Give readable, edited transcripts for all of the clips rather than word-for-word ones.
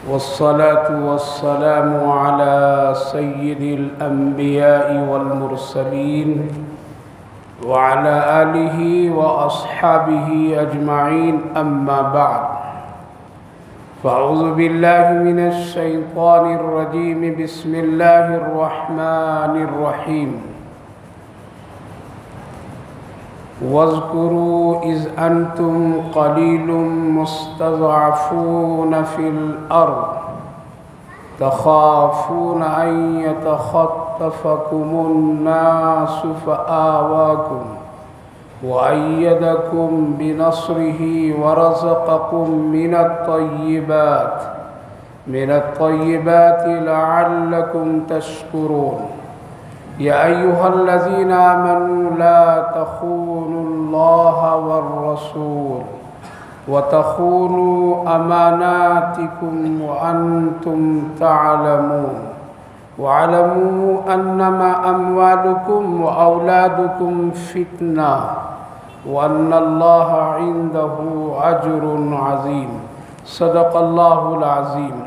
والصلاة والسلام على سيد الأنبياء والمرسلين وعلى آله وأصحابه أجمعين، أما بعد، فأعوذ بالله من الشيطان الرجيم. بسم الله الرحمن الرحيم. واذكروا إذ أنتم قليل مستضعفون في الأرض تخافون أن يتخطفكم الناس فآواكم وأيدكم بنصره ورزقكم من الطيبات لعلكم تشكرون. يا أيها الذين آمنوا لا تخونوا الله والرسول وتخونوا أماناتكم وأنتم تعلمون. واعلموا أنما أموالكم وأولادكم فتنة وأن الله عنده أجر عظيم. صدق الله العظيم.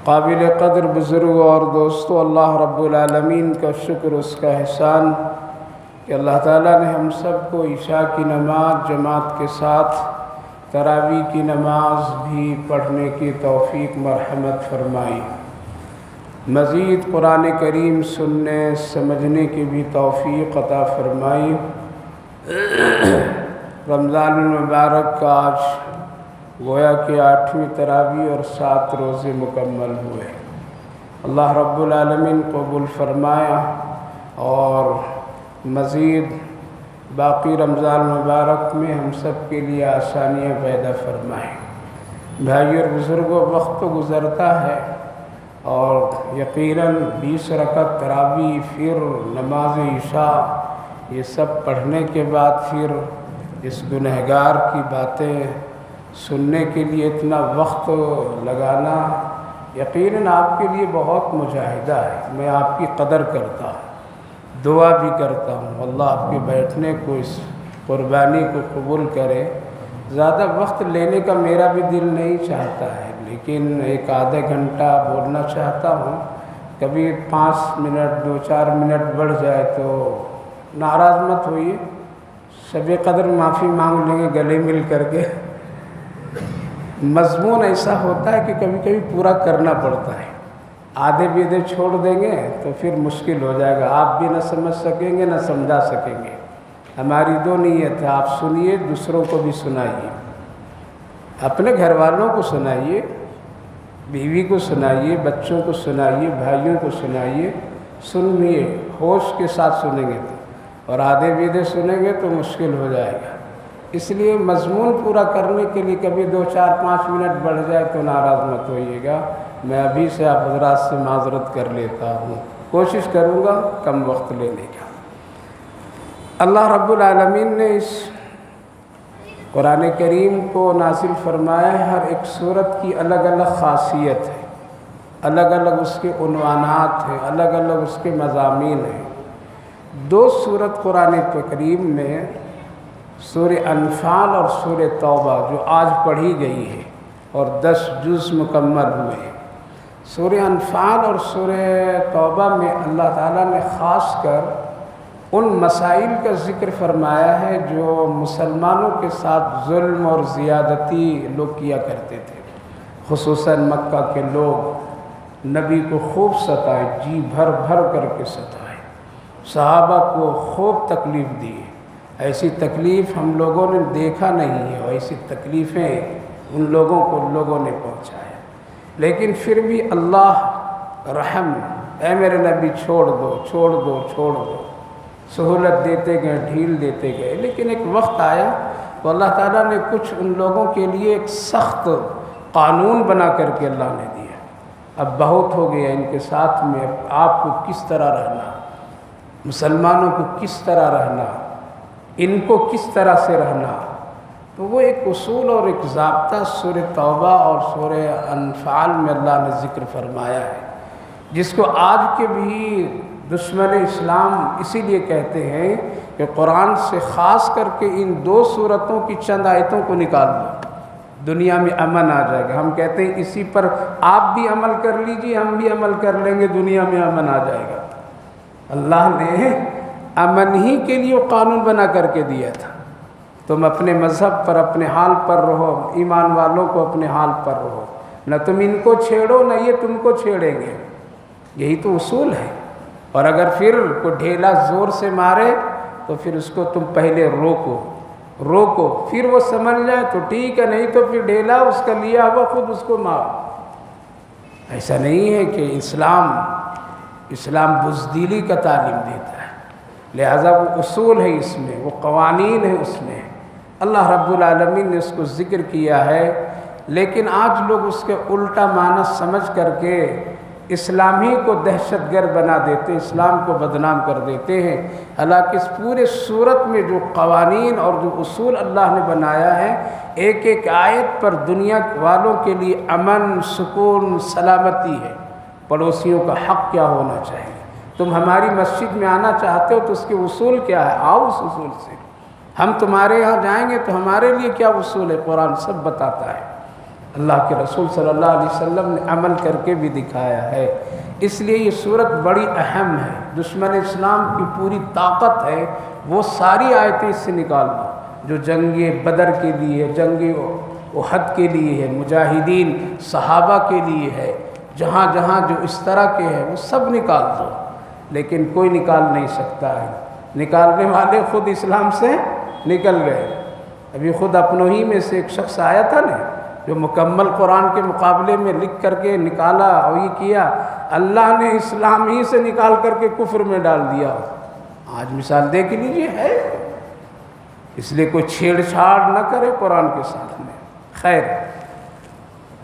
قابل قدر بزرگ اور دوستو، اللہ رب العالمین کا شکر، اس کا احسان کہ اللہ تعالیٰ نے ہم سب کو عشاء کی نماز جماعت کے ساتھ تراویح کی نماز بھی پڑھنے کی توفیق مرحمت فرمائی. مزید قرآن کریم سننے سمجھنے کی بھی توفیق عطا فرمائی. رمضان المبارک کا آج گویا کہ 8ویں تراویح اور 7 روزے مکمل ہوئے. اللہ رب العالمین قبول فرمایا اور مزید باقی رمضان مبارک میں ہم سب کے لیے آسانیاں پیدا فرمائیں. بھائی اور بزرگوں، وقت تو گزرتا ہے اور یقیناً 20 رکعت تراویح، پھر نماز عشاء، یہ سب پڑھنے کے بعد پھر اس گنہگار کی باتیں سننے کے لیے اتنا وقت لگانا یقیناً آپ کے لیے بہت مجاہدہ ہے. میں آپ کی قدر کرتا ہوں، دعا بھی کرتا ہوں اللہ آپ کے بیٹھنے کو، اس قربانی کو قبول کرے. زیادہ وقت لینے کا میرا بھی دل نہیں چاہتا ہے، لیکن ایک آدھا گھنٹہ بولنا چاہتا ہوں. کبھی 5 منٹ 2-4 منٹ بڑھ جائے تو ناراض مت ہوئیے. شب قدر معافی مانگ لیں گے گلے مل کر کے. مضمون ایسا ہوتا ہے کہ کبھی کبھی پورا کرنا پڑتا ہے. آدھے بیدھے چھوڑ دیں گے تو پھر مشکل ہو جائے گا. آپ بھی نہ سمجھ سکیں گے نہ سمجھا سکیں گے. ہماری 2 نیت ہے، آپ سنیے، دوسروں کو بھی سنائیے. اپنے گھر والوں کو سنائیے، بیوی کو سنائیے، بچوں کو سنائیے، بھائیوں کو سنائیے. سنیے، ہوش کے ساتھ سنیں گے تو، اور آدھے بیدھے سنیں گے تو مشکل ہو جائے گا. اس لیے مضمون پورا کرنے کے لیے کبھی 2-4-5 منٹ بڑھ جائے تو ناراض مت ہوئیے گا. میں ابھی سے آپ حضرات سے معذرت کر لیتا ہوں. کوشش کروں گا کم وقت لینے کا. اللہ رب العالمین نے اس قرآن کریم کو نازل فرمایا ہے. ہر ایک سورت کی الگ الگ خاصیت ہے، الگ الگ اس کے عنوانات ہیں، الگ الگ اس کے مضامین ہیں. 2 سورت قرآن کریم میں، سورہ انفال اور سورہ توبہ، جو آج پڑھی گئی ہے اور 10 جز مکمل ہوئے ہیں. سورہ انفال اور سورہ توبہ میں اللہ تعالیٰ نے خاص کر ان مسائل کا ذکر فرمایا ہے جو مسلمانوں کے ساتھ ظلم اور زیادتی لوگ کیا کرتے تھے. خصوصاً مکہ کے لوگ نبی کو خوب ستائے، جی بھر بھر کر کے ستائے، صحابہ کو خوب تکلیف دی. ایسی تکلیف ہم لوگوں نے دیکھا نہیں ہے، اور ایسی تکلیفیں ان لوگوں نے پہنچایا. لیکن پھر بھی اللہ رحم، اے میرے نبی چھوڑ دو چھوڑ دو چھوڑ دو، سہولت دیتے گئے، ڈھیل دیتے گئے. لیکن ایک وقت آیا تو اللہ تعالیٰ نے کچھ ان لوگوں کے لیے ایک سخت قانون بنا کر کے اللہ نے دیا. اب بہت ہو گیا ان کے ساتھ میں، آپ کو کس طرح رہنا، مسلمانوں کو کس طرح رہنا، ان کو کس طرح سے رہنا. تو وہ ایک اصول اور ایک ضابطہ سورہ توبہ اور سورہ انفال میں اللہ نے ذکر فرمایا ہے، جس کو آج کے بھی دشمن اسلام اسی لیے کہتے ہیں کہ قرآن سے خاص کر کے ان 2 سورتوں کی چند آیتوں کو نکال لو. دنیا میں امن آ جائے گا۔ ہم کہتے ہیں اسی پر آپ بھی عمل کر لیجیے، ہم بھی عمل کر لیں گے، دنیا میں امن آ جائے گا۔ اللہ نے امن ہی کے لیے قانون بنا کر کے دیا تھا، تم اپنے مذہب پر اپنے حال پر رہو، ایمان والوں کو اپنے حال پر رہو، نہ تم ان کو چھیڑو نہ یہ تم کو چھیڑیں گے، یہی تو اصول ہے۔ اور اگر پھر کوئی ڈھیلا زور سے مارے تو پھر اس کو تم پہلے روکو، پھر وہ سمجھ جائے تو ٹھیک ہے، نہیں تو پھر ڈھیلا اس کا لیا ہوا خود اس کو مارو۔ ایسا نہیں ہے کہ اسلام بزدلی کا تعلیم دیتا ہے، لہذا وہ اصول ہے اس میں، وہ قوانین ہے اس میں، اللہ رب العالمین نے اس کو ذکر کیا ہے۔ لیکن آج لوگ اس کے الٹا معنی سمجھ کر کے اسلام ہی کو دہشت گرد بنا دیتے ہیں، اسلام کو بدنام کر دیتے ہیں، حالانکہ اس پورے صورت میں جو قوانین اور جو اصول اللہ نے بنایا ہے، ایک ایک آیت پر دنیا والوں کے لیے امن، سکون، سلامتی ہے۔ پڑوسیوں کا حق کیا ہونا چاہیے، تم ہماری مسجد میں آنا چاہتے ہو تو اس کے اصول کیا ہے، آؤ اس اصول سے، ہم تمہارے یہاں جائیں گے تو ہمارے لیے کیا اصول ہے، قرآن سب بتاتا ہے، اللہ کے رسول صلی اللہ علیہ وسلم نے عمل کر کے بھی دکھایا ہے۔ اس لیے یہ صورت بڑی اہم ہے، دشمن اسلام کی پوری طاقت ہے، وہ ساری آیتیں اس سے نکال دو جو جنگ بدر کے لیے ہے، جنگ احد کے لیے ہے، مجاہدین صحابہ کے لیے ہے، جہاں جہاں جو اس طرح کے ہیں وہ سب نکال دو، لیکن کوئی نکال نہیں سکتا ہے، نکالنے والے خود اسلام سے نکل گئے۔ ابھی خود اپنوں ہی میں سے ایک شخص آیا تھا نا، جو مکمل قرآن کے مقابلے میں لکھ کر کے نکالا اور یہ کیا، اللہ نے اسلام ہی سے نکال کر کے کفر میں ڈال دیا۔ آج مثال دیکھ لیجیے ہے، اس لیے کوئی چھیڑ چھاڑ نہ کرے قرآن کے ساتھ میں۔ خیر،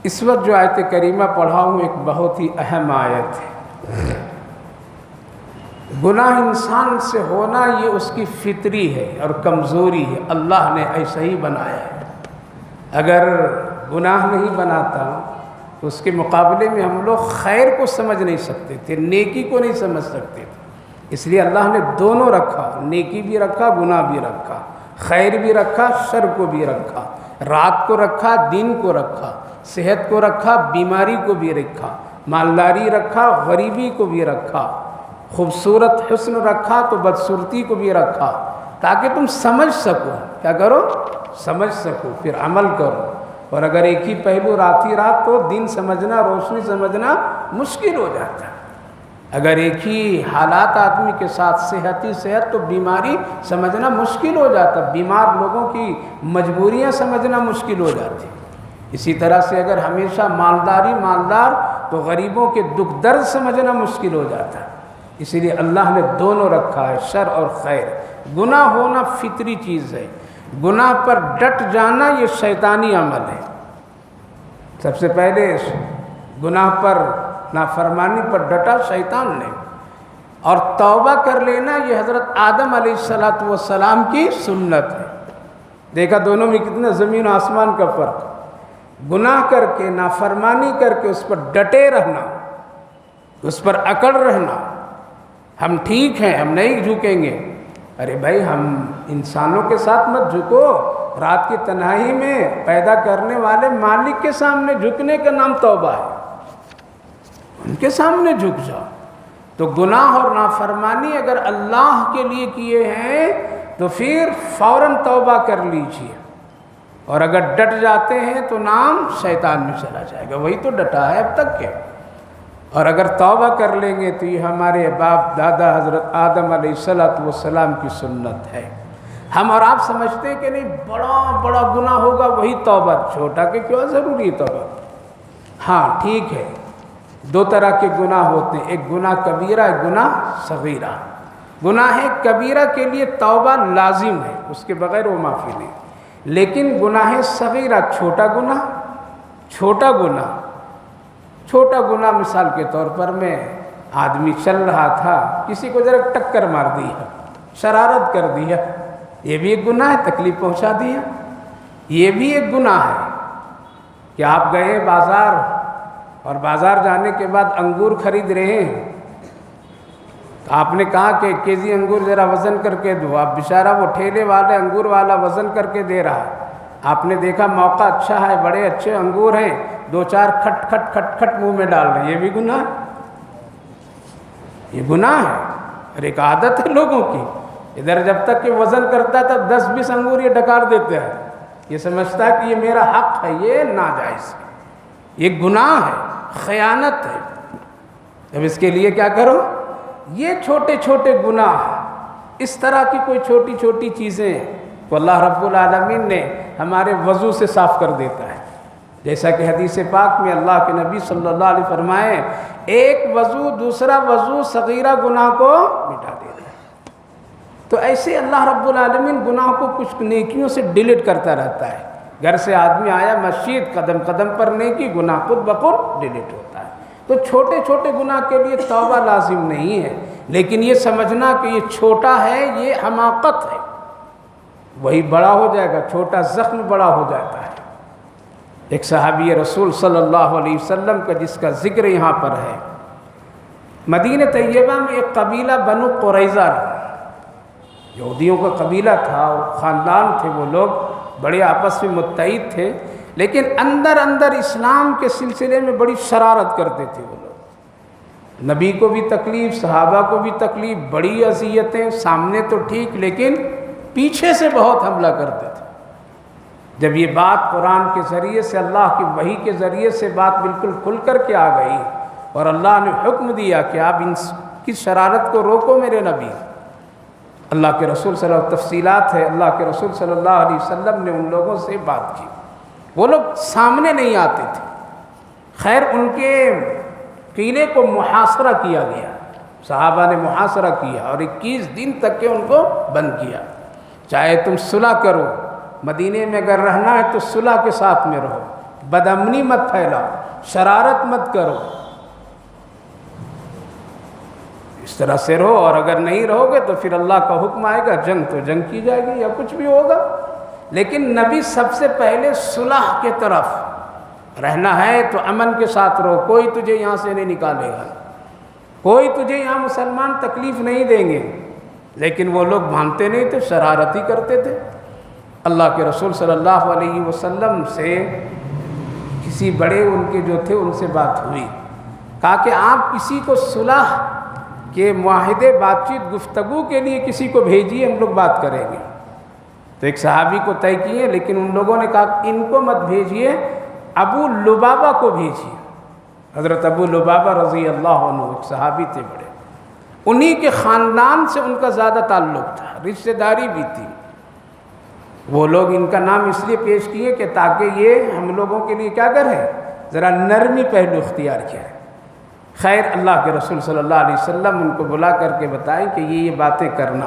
اس وقت جو آیت کریمہ پڑھا ہوں ایک بہت ہی اہم آیت ہے۔ گناہ انسان سے ہونا یہ اس کی فطری ہے اور کمزوری ہے، اللہ نے ایسا ہی بنایا ہے۔ اگر گناہ نہیں بناتا تو اس کے مقابلے میں ہم لوگ خیر کو سمجھ نہیں سکتے تھے، نیکی کو نہیں سمجھ سکتے تھے، اس لیے اللہ نے دونوں رکھا، نیکی بھی رکھا، گناہ بھی رکھا، خیر بھی رکھا، شر کو بھی رکھا، رات کو رکھا، دن کو رکھا، صحت کو رکھا، بیماری کو بھی رکھا، مالداری رکھا، غریبی کو بھی رکھا، خوبصورت حسن رکھا تو بدصورتی کو بھی رکھا، تاکہ تم سمجھ سکو، کیا کرو، سمجھ سکو، پھر عمل کرو۔ اور اگر ایک ہی پہلو رات ہی رات تو دن سمجھنا، روشنی سمجھنا مشکل ہو جاتا ہے۔ اگر ایک ہی حالات آدمی کے ساتھ صحت ہی صحت تو بیماری سمجھنا مشکل ہو جاتا، بیمار لوگوں کی مجبوریاں سمجھنا مشکل ہو جاتی۔ اسی طرح سے اگر ہمیشہ مالدار تو غریبوں کے دکھ درد سمجھنا مشکل ہو جاتا ہے۔ اسی لیے اللہ نے دونوں رکھا ہے، شر اور خیر۔ گناہ ہونا فطری چیز ہے، گناہ پر ڈٹ جانا یہ شیطانی عمل ہے۔ سب سے پہلے گناہ پر، نافرمانی پر ڈٹا شیطان نے، اور توبہ کر لینا یہ حضرت آدم علیہ السلام کی سنت ہے۔ دیکھا دونوں میں کتنا زمین و آسمان کا فرق، گناہ کر کے، نافرمانی کر کے اس پر ڈٹے رہنا، اس پر اکڑ رہنا، ہم ٹھیک ہیں، ہم نہیں جھکیں گے۔ ارے بھائی، ہم انسانوں کے ساتھ مت جھکو، رات کی تنہائی میں پیدا کرنے والے مالک کے سامنے جھکنے کا نام توبہ ہے، ان کے سامنے جھک جاؤ۔ تو گناہ اور نافرمانی اگر اللہ کے لیے کیے ہیں تو پھر فوراً توبہ کر لیجیے، اور اگر ڈٹ جاتے ہیں تو نام شیطان میں چلا جائے گا، وہی تو ڈٹا ہے اب تک کے۔ اور اگر توبہ کر لیں گے تو یہ ہمارے باپ دادا حضرت آدم علیہ السلام کی سنت ہے۔ ہم اور آپ سمجھتے ہیں کہ نہیں، بڑا گناہ ہوگا وہی توبہ، چھوٹا کہ کیوں ضروری توبہ؟ ہاں ٹھیک ہے، دو طرح کے گناہ ہوتے ہیں، ایک گناہ کبیرہ، ایک گناہ صغیرہ۔ گناہ کبیرہ کے لیے توبہ لازم ہے، اس کے بغیر وہ معافی نہیں۔ لیکن گناہ صغیرہ، چھوٹا گناہ مثال کے طور پر میں آدمی چل رہا تھا، کسی کو ذرا ٹکر مار دیا، شرارت کر دیا، یہ بھی ایک گناہ ہے، تکلیف پہنچا دیا، یہ بھی ایک گناہ ہے۔ کہ آپ گئے بازار اور بازار جانے کے بعد انگور خرید رہے ہیں، تو آپ نے کہا کہ 1 کیجی انگور ذرا وزن کر کے دو، اب بیچارہ وہ ٹھیلے والے انگور والا وزن کر کے دے رہا ہے، آپ نے دیکھا موقع اچھا ہے، بڑے اچھے انگور ہیں، 2-4 کھٹ کھٹ کھٹ کھٹ منہ میں ڈال رہے ہیں، یہ بھی گناہ ہے، یہ گناہ ہے۔ اور ایک عادت ہے لوگوں کی، ادھر جب تک کہ وزن کرتا ہے تب 10-20 انگور یہ ڈکار دیتے ہیں، یہ سمجھتا ہے کہ یہ میرا حق ہے، یہ ناجائز ہے، یہ گناہ ہے، خیانت ہے۔ اب اس کے لیے کیا کرو؟ یہ چھوٹے چھوٹے گناہ، اس طرح کی کوئی چھوٹی چھوٹی چیزیں کو اللہ رب العالمین نے ہمارے وضو سے صاف کر دیتا ہے، جیسا کہ حدیث پاک میں اللہ کے نبی صلی اللہ علیہ وسلم فرمائے، ایک وضو دوسرا وضو صغیرہ گناہ کو مٹا دیتا ہے۔ تو ایسے اللہ رب العالمین گناہ کو کچھ نیکیوں سے ڈیلیٹ کرتا رہتا ہے۔ گھر سے آدمی آیا مسجد، قدم قدم پر نیکی، گناہ خود بخود ڈیلیٹ ہوتا ہے۔ تو چھوٹے چھوٹے گناہ کے لیے توبہ لازم نہیں ہے، لیکن یہ سمجھنا کہ یہ چھوٹا ہے یہ حماقت ہے، وہی بڑا ہو جائے گا، چھوٹا زخم بڑا ہو جاتا ہے۔ ایک صحابی رسول صلی اللہ علیہ وسلم کا جس کا ذکر یہاں پر ہے، مدینہ طیبہ میں ایک قبیلہ بنو قریظہ رہا، یہودیوں کا قبیلہ تھا، خاندان تھے، وہ لوگ بڑے آپس میں متحد تھے، لیکن اندر اندر اسلام کے سلسلے میں بڑی شرارت کرتے تھے وہ لوگ، نبی کو بھی تکلیف، صحابہ کو بھی تکلیف، بڑی اذیتیں، سامنے تو ٹھیک لیکن پیچھے سے بہت حملہ کرتے تھے۔ جب یہ بات قرآن کے ذریعے سے، اللہ کی وحی کے ذریعے سے بات بالکل کھل کر کے آ گئی اور اللہ نے حکم دیا کہ آپ ان کی شرارت کو روکو میرے نبی، اللہ کے رسول صلی اللہ علیہ وسلم، تفصیلات ہے، اللہ کے رسول صلی اللہ علیہ وسلم نے ان لوگوں سے بات کی، وہ لوگ سامنے نہیں آتے تھے۔ خیر ان کے قلعے کو محاصرہ کیا گیا، صحابہ نے محاصرہ کیا اور 21 دن تک کے ان کو بند کیا، چاہے تم صلح کرو، مدینے میں اگر رہنا ہے تو صلح کے ساتھ میں رہو، بدامنی مت پھیلاؤ، شرارت مت کرو، اس طرح سے رہو، اور اگر نہیں رہو گے تو پھر اللہ کا حکم آئے گا، جنگ تو جنگ کی جائے گی یا کچھ بھی ہوگا۔ لیکن نبی سب سے پہلے صلح کے طرف، رہنا ہے تو امن کے ساتھ رہو، کوئی تجھے یہاں سے نہیں نکالے گا، کوئی تجھے یہاں مسلمان تکلیف نہیں دیں گے، لیکن وہ لوگ مانتے نہیں تھے، شرارتی کرتے تھے۔ اللہ کے رسول صلی اللہ علیہ وسلم سے کسی بڑے ان کے جو تھے ان سے بات ہوئی، کہا کہ آپ کسی کو صلح کے معاہدے، بات چیت، گفتگو کے لیے کسی کو بھیجیے، ہم لوگ بات کریں گے۔ تو ایک صحابی کو طے کیے، لیکن ان لوگوں نے کہا ان کو مت بھیجیے، ابو لبابہ کو بھیجیے۔ حضرت ابو لبابہ رضی اللہ عنہ ایک صحابی تھے بڑے، انہی کے خاندان سے ان کا زیادہ تعلق تھا، رشتہ داری بھی تھی۔ وہ لوگ ان کا نام اس لیے پیش کیے کہ تاکہ یہ ہم لوگوں کے لیے کیا کریں، ذرا نرمی پہلو اختیار کیا ہے۔ خیر اللہ کے رسول صلی اللہ علیہ وسلم ان کو بلا کر کے بتائیں کہ یہ باتیں کرنا،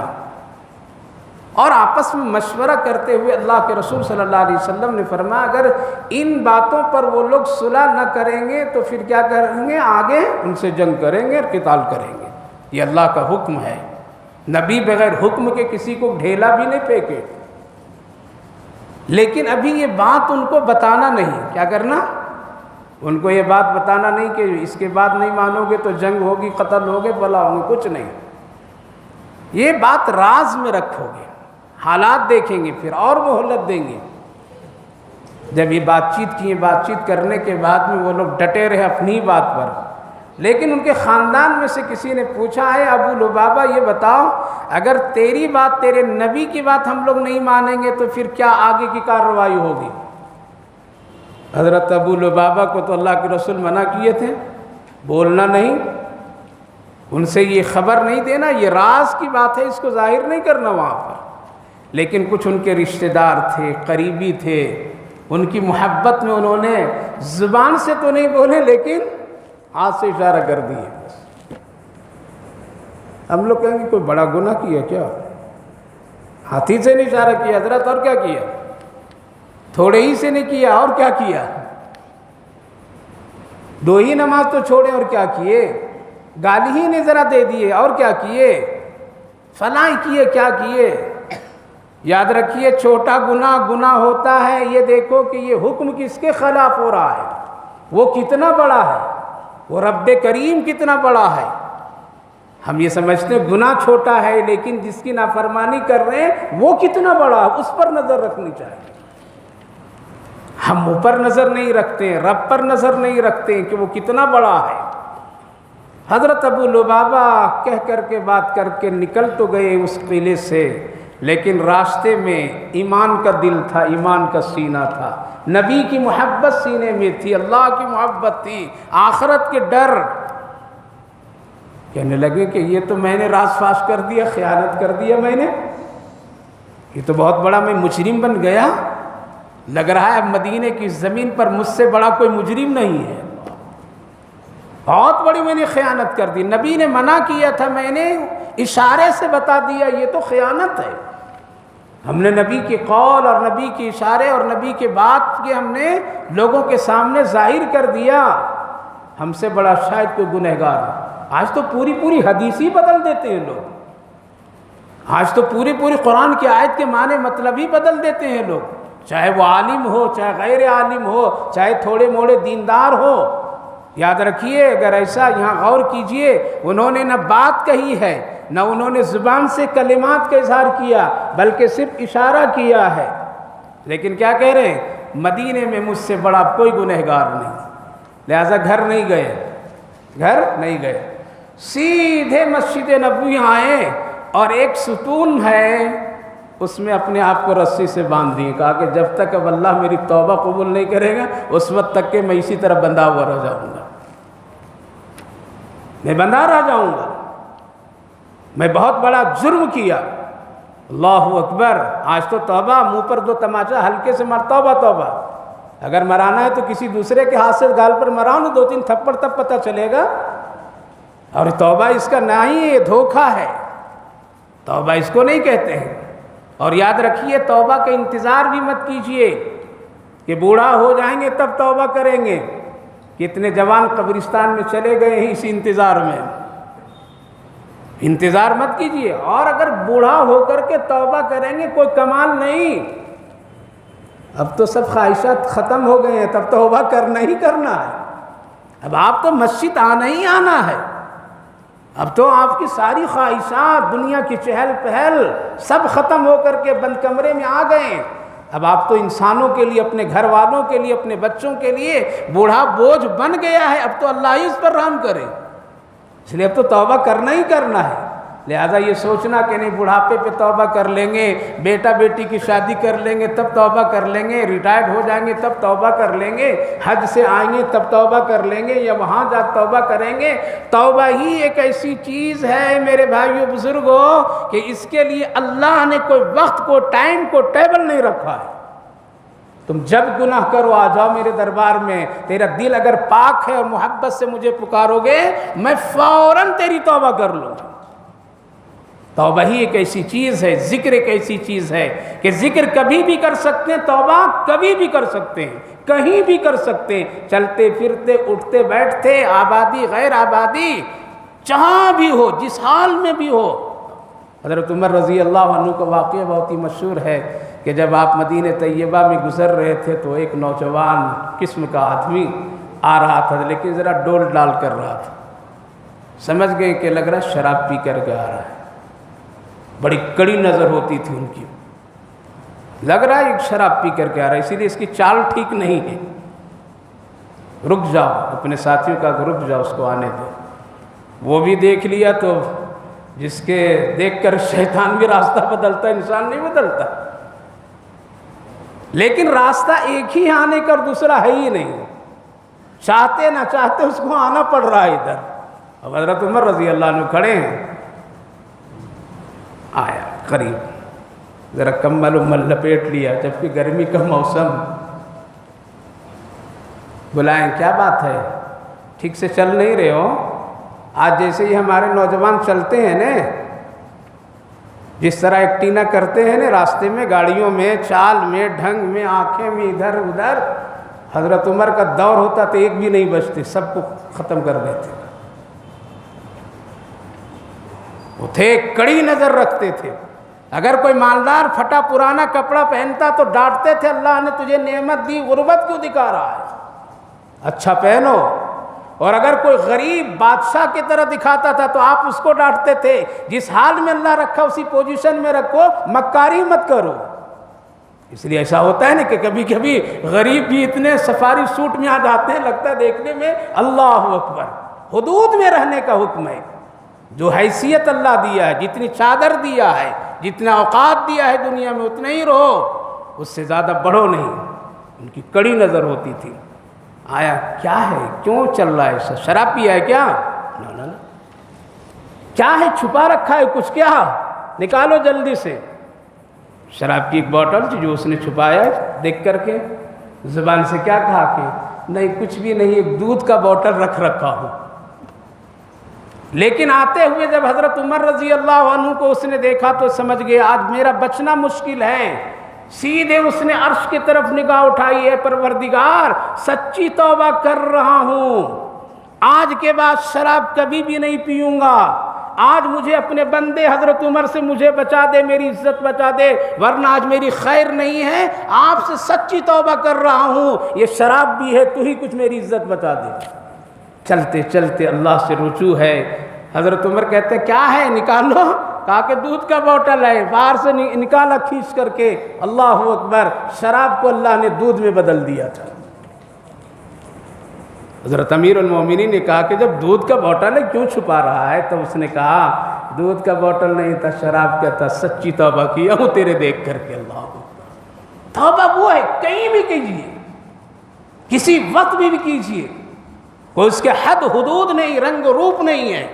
اور آپس میں مشورہ کرتے ہوئے اللہ کے رسول صلی اللہ علیہ وسلم نے فرمایا اگر ان باتوں پر وہ لوگ صلح نہ کریں گے تو پھر کیا کریں گے، آگے ان سے جنگ کریں گے اور قتال کریں گے، یہ اللہ کا حکم ہے۔ نبی بغیر حکم کے کسی کو ڈھیلا بھی نہیں پھینکے، لیکن ابھی یہ بات ان کو بتانا نہیں، کیا کرنا، ان کو یہ بات بتانا نہیں کہ اس کے بعد نہیں مانو گے تو جنگ ہوگی، قتل ہوگے، بلا ہوں گے، کچھ نہیں، یہ بات راز میں رکھو گے، حالات دیکھیں گے پھر اور مہلت دیں گے۔ جب یہ بات چیت کی، بات چیت کرنے کے بعد میں وہ لوگ ڈٹے رہے اپنی بات پر، لیکن ان کے خاندان میں سے کسی نے پوچھا ہے ابو لبابہ یہ بتاؤ اگر تیری بات، تیرے نبی کی بات ہم لوگ نہیں مانیں گے تو پھر کیا آگے کی کارروائی ہوگی؟ حضرت ابو لبابہ کو تو اللہ کے رسول منع کیے تھے، بولنا نہیں، ان سے یہ خبر نہیں دینا، یہ راز کی بات ہے، اس کو ظاہر نہیں کرنا وہاں پر۔ لیکن کچھ ان کے رشتہ دار تھے، قریبی تھے، ان کی محبت میں انہوں نے زبان سے تو نہیں بولے لیکن ہاتھ سے اشارہ کر دیے۔ ہم لوگ کہیں گے کوئی بڑا گناہ کیا کیا، ہاتھی سے نہیں اشارہ کیا حضرت، اور کیا کیا، تھوڑے ہی سے نہیں کیا اور کیا کیا، 2 ہی نماز تو چھوڑے اور کیا کیے، گالی ہی نہیں ذرا دے دیے اور کیا کیے، فلاں کیے، کیا کیے۔ یاد رکھیے چھوٹا گناہ ہوتا ہے، یہ دیکھو کہ یہ حکم کس کے خلاف ہو رہا ہے، وہ کتنا بڑا ہے، وہ رب کریم کتنا بڑا ہے۔ ہم یہ سمجھتے ہیں گناہ چھوٹا ہے، لیکن جس کی نافرمانی کر رہے ہیں وہ کتنا بڑا ہے، اس پر نظر رکھنی چاہیے۔ ہم اوپر نظر نہیں رکھتے ہیں، رب پر نظر نہیں رکھتے ہیں کہ وہ کتنا بڑا ہے۔ حضرت ابو لبابہ کہہ کر کے بات کر کے نکل تو گئے اس قلعے سے، لیکن راستے میں ایمان کا دل تھا، ایمان کا سینہ تھا، نبی کی محبت سینے میں تھی، اللہ کی محبت تھی، آخرت کے ڈر۔ کہنے لگے کہ یہ تو میں نے راز فاش کر دیا، خیانت کر دیا میں نے، یہ تو بہت بڑا میں مجرم بن گیا، لگ رہا ہے اب مدینے کی زمین پر مجھ سے بڑا کوئی مجرم نہیں ہے، بہت بڑی میں نے خیانت کر دی، نبی نے منع کیا تھا، میں نے اشارے سے بتا دیا، یہ تو خیانت ہے۔ ہم نے نبی کے قول اور نبی کے اشارے اور نبی کے بات کے ہم نے لوگوں کے سامنے ظاہر کر دیا، ہم سے بڑا شاید کوئی گنہگار ہے۔ آج تو پوری حدیث ہی بدل دیتے ہیں لوگ، آج تو پوری قرآن کی آیت کے معنی مطلب ہی بدل دیتے ہیں لوگ، چاہے وہ عالم ہو چاہے غیر عالم ہو، چاہے تھوڑے موڑے دیندار ہو۔ یاد رکھیے، اگر ایسا یہاں غور کیجئے، انہوں نے نہ بات کہی ہے، نہ انہوں نے زبان سے کلمات کا اظہار کیا، بلکہ صرف اشارہ کیا ہے، لیکن کیا کہہ رہے ہیں؟ مدینے میں مجھ سے بڑا کوئی گنہگار نہیں، لہذا گھر نہیں گئے، سیدھے مسجد نبوی آئے اور ایک ستون ہے اس میں اپنے آپ کو رسی سے باندھ دیے، کہا کہ جب تک اب اللہ میری توبہ قبول نہیں کرے گا اس وقت تک کہ میں اسی طرح بندھا ہوا رہ جاؤں گا، میں بندھا رہ جاؤں گا، میں بہت بڑا جرم کیا۔ اللہ اکبر، آج تو توبہ، منہ پر دو تماچا ہلکے سے مار، توبہ، اگر مرانا ہے تو کسی دوسرے کے ہاتھ سے گال پر مراؤ نا، 2-3 تھپڑ تب پتہ چلے گا۔ اور توبہ اس کا نہ ہی یہ دھوکہ ہے، توبہ اس کو نہیں کہتے ہیں۔ اور یاد رکھیے، توبہ کا انتظار بھی مت کیجئے کہ بوڑھا ہو جائیں گے تب توبہ کریں گے، کتنے جوان قبرستان میں چلے گئے ہیں اسی انتظار میں، انتظار مت کیجئے۔ اور اگر بوڑھا ہو کر کے توبہ کریں گے کوئی کمال نہیں، اب تو سب خواہشات ختم ہو گئے ہیں، تب توبہ کرنا ہی کرنا ہے، اب آپ تو مسجد آنا ہی آنا ہے، اب تو آپ کی ساری خواہشات، دنیا کی چہل پہل سب ختم ہو کر کے بند کمرے میں آ گئے ہیں، اب آپ تو انسانوں کے لیے، اپنے گھر والوں کے لیے، اپنے بچوں کے لیے بوڑھا بوجھ بن گیا ہے، اب تو اللہ ہی اس پر رحم کرے، اس لیے اب تو توبہ کرنا ہی کرنا ہے۔ لہذا یہ سوچنا کہ نہیں بڑھاپے پہ توبہ کر لیں گے، بیٹا بیٹی کی شادی کر لیں گے تب توبہ کر لیں گے، ریٹائرڈ ہو جائیں گے تب توبہ کر لیں گے، حج سے آئیں گے تب توبہ کر لیں گے، یا وہاں جا توبہ کریں گے، توبہ ہی ایک ایسی چیز ہے میرے بھائیو بزرگوں کہ اس کے لیے اللہ نے کوئی وقت کو، ٹائم کو، ٹیبل نہیں رکھا ہے۔ تم جب گناہ کرو آ جاؤ میرے دربار میں، تیرا دل اگر پاک ہے اور محبت سے مجھے پکارو گے میں فوراً تیری توبہ کر لوں گا۔ توبہ ہی ایک ایسی چیز ہے، ذکر ایک ایسی چیز ہے کہ ذکر کبھی بھی کر سکتے ہیں، توبہ کبھی بھی کر سکتے ہیں، کہیں بھی کر سکتے ہیں، چلتے پھرتے، اٹھتے بیٹھتے، آبادی غیر آبادی، جہاں بھی ہو، جس حال میں بھی ہو۔ حضرت عمر رضی اللہ عنہ کا واقعہ بہت ہی مشہور ہے کہ جب آپ مدینہ طیبہ میں گزر رہے تھے تو ایک نوجوان قسم کا آدمی آ رہا تھا، لیکن ذرا ڈول ڈال کر رہا تھا، سمجھ گئے کہ لگ رہا شراب پی کر کے آ رہا ہے، بڑی کڑی نظر ہوتی تھی ان کی، لگ رہا ہے ایک شراب پی کر کے آ رہا ہے، اسی لیے اس کی چال ٹھیک نہیں ہے، رک جاؤ، اپنے ساتھیوں کا رک جاؤ، اس کو آنے دو۔ وہ بھی دیکھ لیا تو جس کے دیکھ کر شیطان بھی راستہ بدلتا ہے، انسان نہیں بدلتا، لیکن راستہ ایک ہی آنے کا اور دوسرا ہے ہی نہیں، چاہتے نہ چاہتے اس کو آنا پڑ رہا ہے ادھر۔ اب حضرت عمر رضی اللہ عنہ کھڑے ہیں، آیا قریب، ذرا کمبل امل لپیٹ لیا، جبکہ گرمی کا موسم، بلائیں کیا بات ہے، ٹھیک سے چل نہیں رہے ہو؟ آج جیسے ہی ہمارے نوجوان چلتے ہیں نا، جس طرح ایکٹینا کرتے ہیں نا راستے میں، گاڑیوں میں، چال میں، ڈھنگ میں، آنکھیں میں، ادھر ادھر، حضرت عمر کا دور ہوتا تو ایک بھی نہیں بچتے، سب کو ختم کر دیتے، وہ تھے کڑی نظر رکھتے تھے، اگر کوئی مالدار پھٹا پرانا کپڑا پہنتا تو ڈانٹتے تھے، اللہ نے تجھے نعمت دی، غربت کیوں دکھا رہا ہے، اچھا پہنو، اور اگر کوئی غریب بادشاہ کی طرح دکھاتا تھا تو آپ اس کو ڈانٹتے تھے، جس حال میں اللہ رکھا اسی پوزیشن میں رکھو، مکاری مت کرو۔ اس لیے ایسا ہوتا ہے نا کہ کبھی کبھی غریب بھی اتنے سفاری سوٹ میں آ جاتے ہیں، لگتا ہے دیکھنے میں اللہ اکبر۔ حدود میں رہنے کا حکم ہے، جو حیثیت اللہ دیا ہے، جتنی چادر دیا ہے، جتنا اوقات دیا ہے دنیا میں اتنا ہی رہو، اس سے زیادہ بڑھو نہیں۔ ان کی کڑی نظر ہوتی تھی۔ آیا کیا ہے، کیوں چل رہا ہے ایسا؟ شراب پیا ہے کیا؟ نہ، کیا ہے چھپا رکھا ہے کچھ، کیا نکالو جلدی سے۔ شراب کی ایک بوتل تھی جو اس نے چھپایا، دیکھ کر کے زبان سے کیا کہا کہ نہیں کچھ بھی نہیں، ایک دودھ کا بوتل رکھ رکھا ہوں۔ لیکن آتے ہوئے جب حضرت عمر رضی اللہ عنہ کو اس نے دیکھا تو سمجھ گیا آج میرا بچنا مشکل ہے۔ سیدھے اس نے عرش کی طرف نگاہ اٹھائی، ہے پروردگار سچی توبہ کر رہا ہوں، آج کے بعد شراب کبھی بھی نہیں پیوں گا، آج مجھے اپنے بندے حضرت عمر سے مجھے بچا دے، میری عزت بچا دے، ورنہ آج میری خیر نہیں ہے، آپ سے سچی توبہ کر رہا ہوں، یہ شراب بھی ہے تو ہی کچھ میری عزت بچا دے۔ چلتے چلتے اللہ سے رجوع ہے۔ حضرت عمر کہتے ہیں کیا ہے، نکالو۔ کہا کہ دودھ کا بوتل ہے، باہر سے نکالا کھینچ کر کے۔ اللہ اکبر، شراب کو اللہ نے دودھ میں بدل دیا تھا۔ حضرت امیر المومنین نے کہا کہ جب دودھ کا بوتل ہے کیوں چھپا رہا ہے؟ تو اس نے کہا دودھ کا بوتل نہیں تھا، شراب کا تھا، سچی توبہ کیا ہوں تیرے دیکھ کر کے۔ اللہ اکبر، توبہ وہ ہے کہیں بھی کیجیے، کسی وقت بھی کیجیے، کوئی اس کے حد حدود نہیں، رنگ روپ نہیں ہے،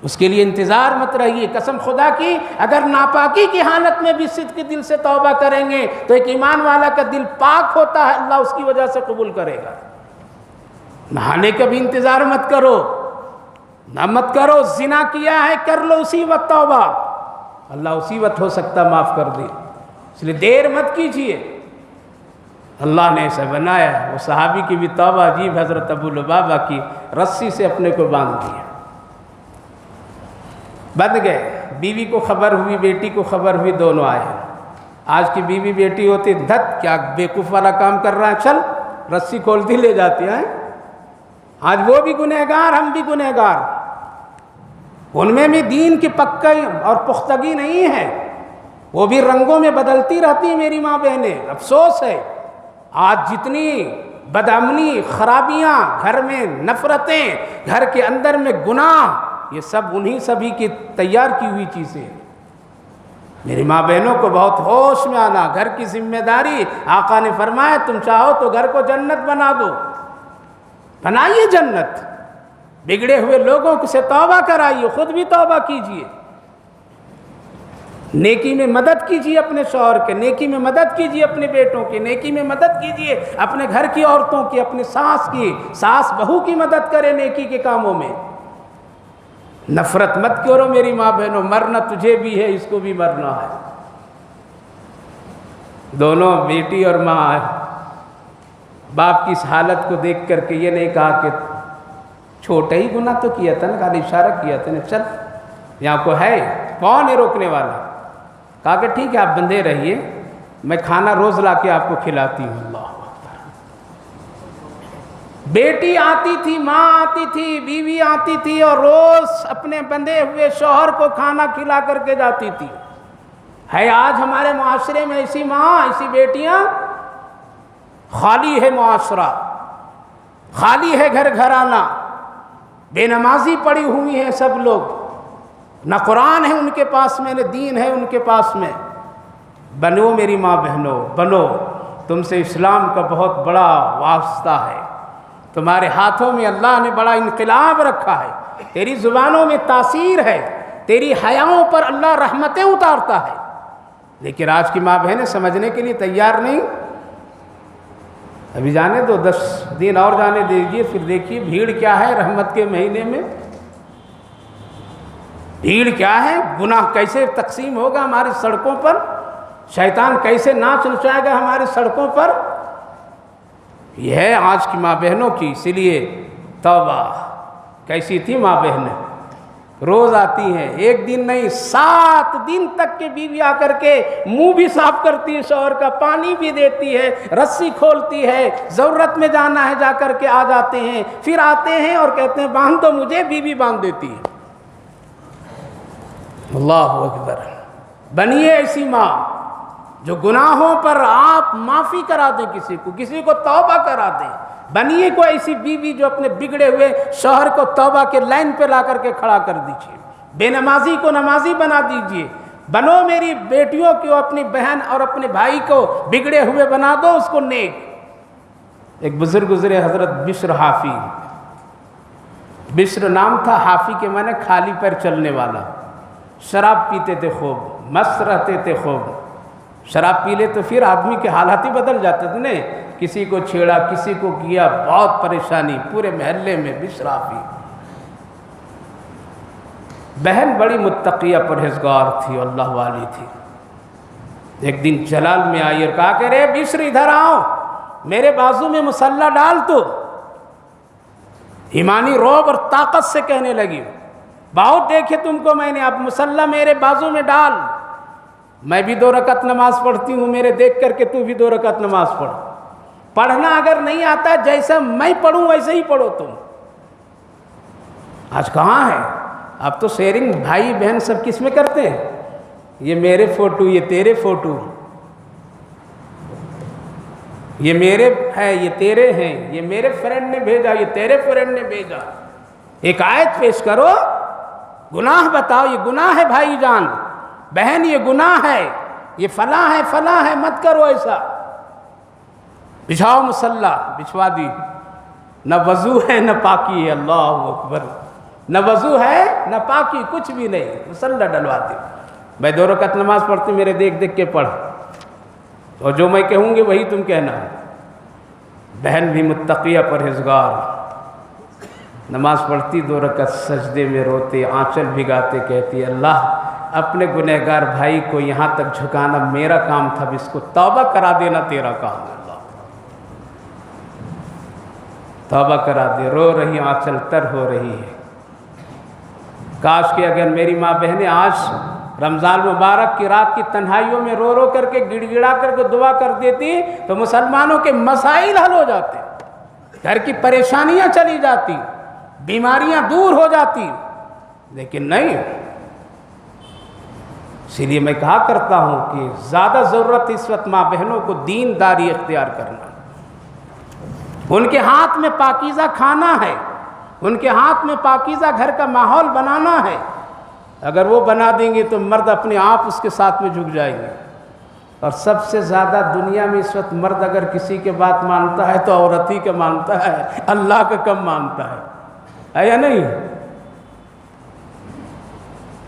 اس کے لیے انتظار مت رہیے۔ قسم خدا کی اگر ناپاکی کی حالت میں بھی صدق دل سے توبہ کریں گے تو ایک ایمان والا کا دل پاک ہوتا ہے، اللہ اس کی وجہ سے قبول کرے گا۔ نہانے کا بھی انتظار مت کرو، نہ مت کرو، زنا کیا ہے کر لو اسی وقت توبہ، اللہ اسی وقت ہو سکتا معاف کر دے، اس لیے دیر مت کیجیے۔ اللہ نے ایسا بنایا۔ وہ صحابی کی بھی توبہ عجیب، حضرت ابو لبابہ کی رسی سے اپنے کو باندھ دیا، بندھ گئے۔ بیوی کو خبر ہوئی، بیٹی کو خبر ہوئی، دونوں آئے۔ آج کی بیوی بیٹی ہوتی دھت کیا بیوقوف والا کام کر رہا ہے، چل رسی کھولتی لے جاتی ہیں۔ آج وہ بھی گنہگار، ہم بھی گنہگار، ان میں بھی دین کی پکائی اور پختگی نہیں ہے، وہ بھی رنگوں میں بدلتی رہتی ہیں میری ماں بہنیں۔ افسوس ہے آج جتنی بدامنی، خرابیاں گھر میں، نفرتیں گھر کے اندر میں، گناہ، یہ سب انہی سبھی کی تیار کی ہوئی چیزیں۔ میری ماں بہنوں کو بہت ہوش میں آنا، گھر کی ذمہ داری۔ آقا نے فرمایا تم چاہو تو گھر کو جنت بنا دو، بنائیے جنت، بگڑے ہوئے لوگوں سے توبہ کرائیے، خود بھی توبہ کیجیے، نیکی میں مدد کیجیے اپنے شوہر کے، نیکی میں مدد کیجیے اپنے بیٹوں کی، نیکی میں مدد کیجیے اپنے گھر کی عورتوں کی، اپنے ساس کی، ساس بہو کی مدد کرے نیکی کے کاموں میں۔ نفرت مت کرو میری ماں بہنوں، مرنا تجھے بھی ہے، اس کو بھی مرنا ہے۔ دونوں بیٹی اور ماں باپ کی اس حالت کو دیکھ کر کے یہ نہیں کہا کہ چھوٹا ہی گناہ تو کیا تھا نا، خالی اشارہ کیا تھا نا، چل یہاں کو ہے، کون ہے روکنے والا؟ کہا کہ ٹھیک ہے آپ بندھے رہیے، میں کھانا روز لا کے آپ کو کھلاتی ہوں۔ اللہ اکبر، بیٹی آتی تھی، ماں آتی تھی، بیوی آتی تھی اور روز اپنے بندھے ہوئے شوہر کو کھانا کھلا کر کے جاتی تھی۔ ہے آج ہمارے معاشرے میں ایسی ماں، ایسی بیٹیاں؟ خالی ہے معاشرہ، خالی ہے گھر گھرانہ، بے نمازی پڑی ہوئی ہیں سب لوگ، نہ قرآن ہے ان کے پاس میں، نہ دین ہے ان کے پاس میں۔ بنو میری ماں بہنوں، بنو، تم سے اسلام کا بہت بڑا واسطہ ہے، تمہارے ہاتھوں میں اللہ نے بڑا انقلاب رکھا ہے، تیری زبانوں میں تاثیر ہے، تیری حیاؤں پر اللہ رحمتیں اتارتا ہے۔ لیکن آج کی ماں بہنیں سمجھنے کے لیے تیار نہیں۔ ابھی جانے دو، 10 دن اور جانے دیجیے، پھر دیکھیے بھیڑ کیا ہے رحمت کے مہینے میں، بھیڑ کیا ہے، گناہ کیسے تقسیم ہوگا ہماری سڑکوں پر، شیطان کیسے ناچ نچائے گا ہماری سڑکوں پر۔ یہ ہے آج کی ماں بہنوں کی، اسی لیے توبہ۔ کیسی تھی ماں بہنیں؟ روز آتی ہیں، ایک دن نہیں 7 دن تک کے بیوی آ کر کے منہ بھی صاف کرتی ہے شوہر کا، پانی بھی دیتی ہے، رسی کھولتی ہے، ضرورت میں جانا ہے جا کر کے آ جاتے ہیں، پھر آتے ہیں اور کہتے ہیں باندھ دو مجھے، بیوی باندھ دیتی ہے۔ اللہ اکبر، بنیے ایسی ماں جو گناہوں پر آپ معافی کرا دیں کسی کو توبہ کرا دیں. بنیے کو ایسی بیوی جو اپنے بگڑے ہوئے شوہر کو توبہ کے لائن پہ لا کر کے کھڑا کر دیجیے. بے نمازی کو نمازی بنا دیجیے. بنو میری بیٹیوں کو اپنی بہن اور اپنے بھائی کو بگڑے ہوئے بنا دو اس کو نیک. ایک بزرگ گزرے حضرت بشر حافی. بشر نام تھا، حافی کے معنی خالی پیر چلنے والا. شراب پیتے تھے خوب، مست رہتے تھے خوب. شراب پی لے تو پھر آدمی کے حالات ہی بدل جاتے تھے. کسی کو چھیڑا، کسی کو کیا، بہت پریشانی پورے محلے میں. بشر حافی بہن بڑی متقیہ پرہیزگار تھی، اللہ والی تھی. ایک دن جلال میں آئی اور کہا کہ رے بشر ادھر آؤ، میرے بازو میں مسلح ڈال. تو ایمانی رعب اور طاقت سے کہنے لگی بہت دیکھے تم کو میں نے، اب مسلح میرے بازو میں ڈال. میں بھی 2 رکعت نماز پڑھتی ہوں، میرے دیکھ کر کے تو بھی 2 رکعت نماز پڑھ. پڑھنا اگر نہیں آتا جیسا میں پڑھوں ویسے ہی پڑھو تم. آج کہاں ہے؟ اب تو شیئرنگ بھائی بہن سب کس میں کرتے ہیں؟ یہ میرے فوٹو، یہ تیرے فوٹو، یہ میرے ہے، یہ تیرے ہیں، یہ میرے فرینڈ نے بھیجا، یہ تیرے فرینڈ نے بھیجا. ایک آیت پیش کرو، گناہ بتاؤ یہ گناہ ہے بھائی جان، بہن یہ گناہ ہے، یہ فلاں ہے فلاں ہے، مت کرو ایسا. بچھاؤ مسلح، بچھوا دی. نہ وضو ہے نہ پاکی ہے، اللہ اکبر. نہ وضو ہے نہ پاکی، کچھ بھی نہیں. مسلح ڈلوا دی. میں 2 رکعت نماز پڑھتی ہوں، میرے دیکھ دیکھ کے پڑھ، اور جو میں کہوں گی وہی تم کہنا. بہن بھی متقیہ پرہیزگار، نماز پڑھتی 2 رکعت، سجدے میں روتے، آنچل بھگاتے کہتی اللہ اپنے گنہگار بھائی کو یہاں تک جھکانا میرا کام تھا، اب اس کو توبہ کرا دینا تیرا کام ہے. اللہ توبہ کرا دے. رو رہی آنچل تر ہو رہی ہے. کاش کہ اگر میری ماں بہنیں آج رمضان مبارک کی رات کی تنہائیوں میں رو رو کر کے گڑ گڑا کر کے دعا کر دیتی تو مسلمانوں کے مسائل حل ہو جاتے، گھر کی پریشانیاں چلی جاتی، بیماریاں دور ہو جاتی. لیکن نہیں. اسی لیے میں کہا کرتا ہوں کہ زیادہ ضرورت اس وقت ماں بہنوں کو دینداری اختیار کرنا. ان کے ہاتھ میں پاکیزہ کھانا ہے، ان کے ہاتھ میں پاکیزہ گھر کا ماحول بنانا ہے. اگر وہ بنا دیں گے تو مرد اپنے آپ اس کے ساتھ میں جھک جائیں گے. اور سب سے زیادہ دنیا میں اس وقت مرد اگر کسی کے بات مانتا ہے تو عورت ہی کا مانتا ہے، اللہ کا کم مانتا ہے یا نہیں؟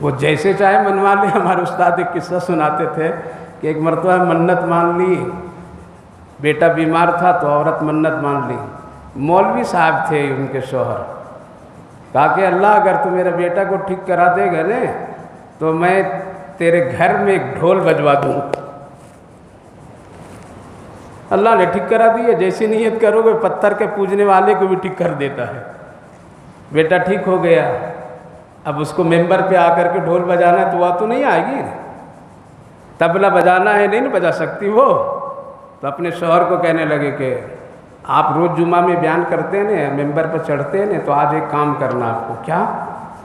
وہ جیسے چاہے منوا لے. ہمارے استاد ایک قصہ سناتے تھے کہ ایک مرتبہ منت مان لی، بیٹا بیمار تھا تو عورت منت مان لی. مولوی صاحب تھے ان کے شوہر. کہا کہ اللہ اگر تو میرے بیٹا کو ٹھیک کرا دے گا نا تو میں تیرے گھر میں ایک ڈھول بجوا دوں. اللہ نے ٹھیک کرا دیا. جیسی نیت کرو گے پتھر کے پوجنے والے کو بھی ٹھیک کر دیتا ہے. بیٹا ٹھیک ہو گیا. اب اس کو ممبر پہ آ کر کے ڈھول بجانا ہے تو وہ تو نہیں آئے گی. طبلہ بجانا ہے نہیں بجا سکتی وہ. تو اپنے شوہر کو کہنے لگے کہ آپ روز جمعہ میں بیان کرتے ہیں ممبر پر چڑھتے ہیں تو آج ایک کام کرنا آپ کو. کیا؟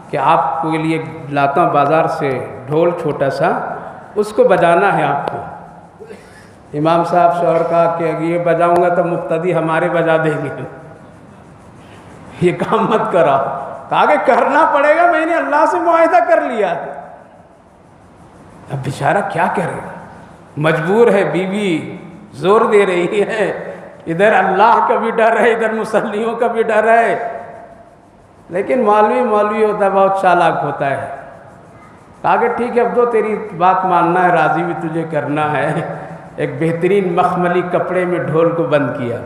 کہ آپ کے لیے لاتا ہوں بازار سے ڈھول چھوٹا سا، اس کو بجانا ہے آپ کو. امام صاحب شوہر کہا کہ اگر یہ بجاؤں گا تو مقتدی ہمارے بجا دیں گے، یہ کام مت کرا. کہا کہ کرنا پڑے گا، میں نے اللہ سے معاہدہ کر لیا. اب بیچارہ کیا کرے، مجبور ہے. بیوی زور دے رہی ہے، ادھر اللہ کا بھی ڈر ہے ادھر مصلیوں کا بھی ڈر ہے. لیکن مولوی ہوتا ہے، بہت چالاک ہوتا ہے. کہا کہ ٹھیک ہے اب تو تیری بات ماننا ہے، راضی بھی تجھے کرنا ہے. ایک بہترین مخملی کپڑے میں ڈھول کو بند کیا،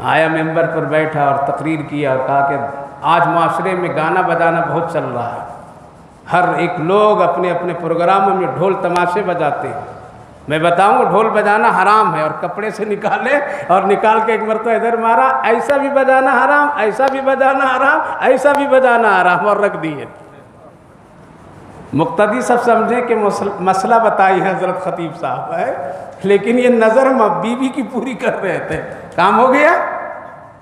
آیا ممبر پر بیٹھا اور تقریر کیا اور کہا کہ آج معاشرے میں گانا بجانا بہت چل رہا ہے. ہر ایک لوگ اپنے اپنے پروگراموں میں ڈھول تماشے بجاتے ہیں. میں بتاؤں ڈھول بجانا حرام ہے. اور کپڑے سے نکالے اور نکال کے ایک مرتبہ ادھر مارا، ایسا بھی بجانا حرام، ایسا بھی بجانا حرام، ایسا بھی بجانا حرام، اور رکھ دیے. مقتدی سب سمجھیں کہ مسئلہ بتائی ہے حضرت خطیب صاحب ہے، لیکن یہ نظر بیوی کی پوری کر رہے تھے. کام ہو گیا.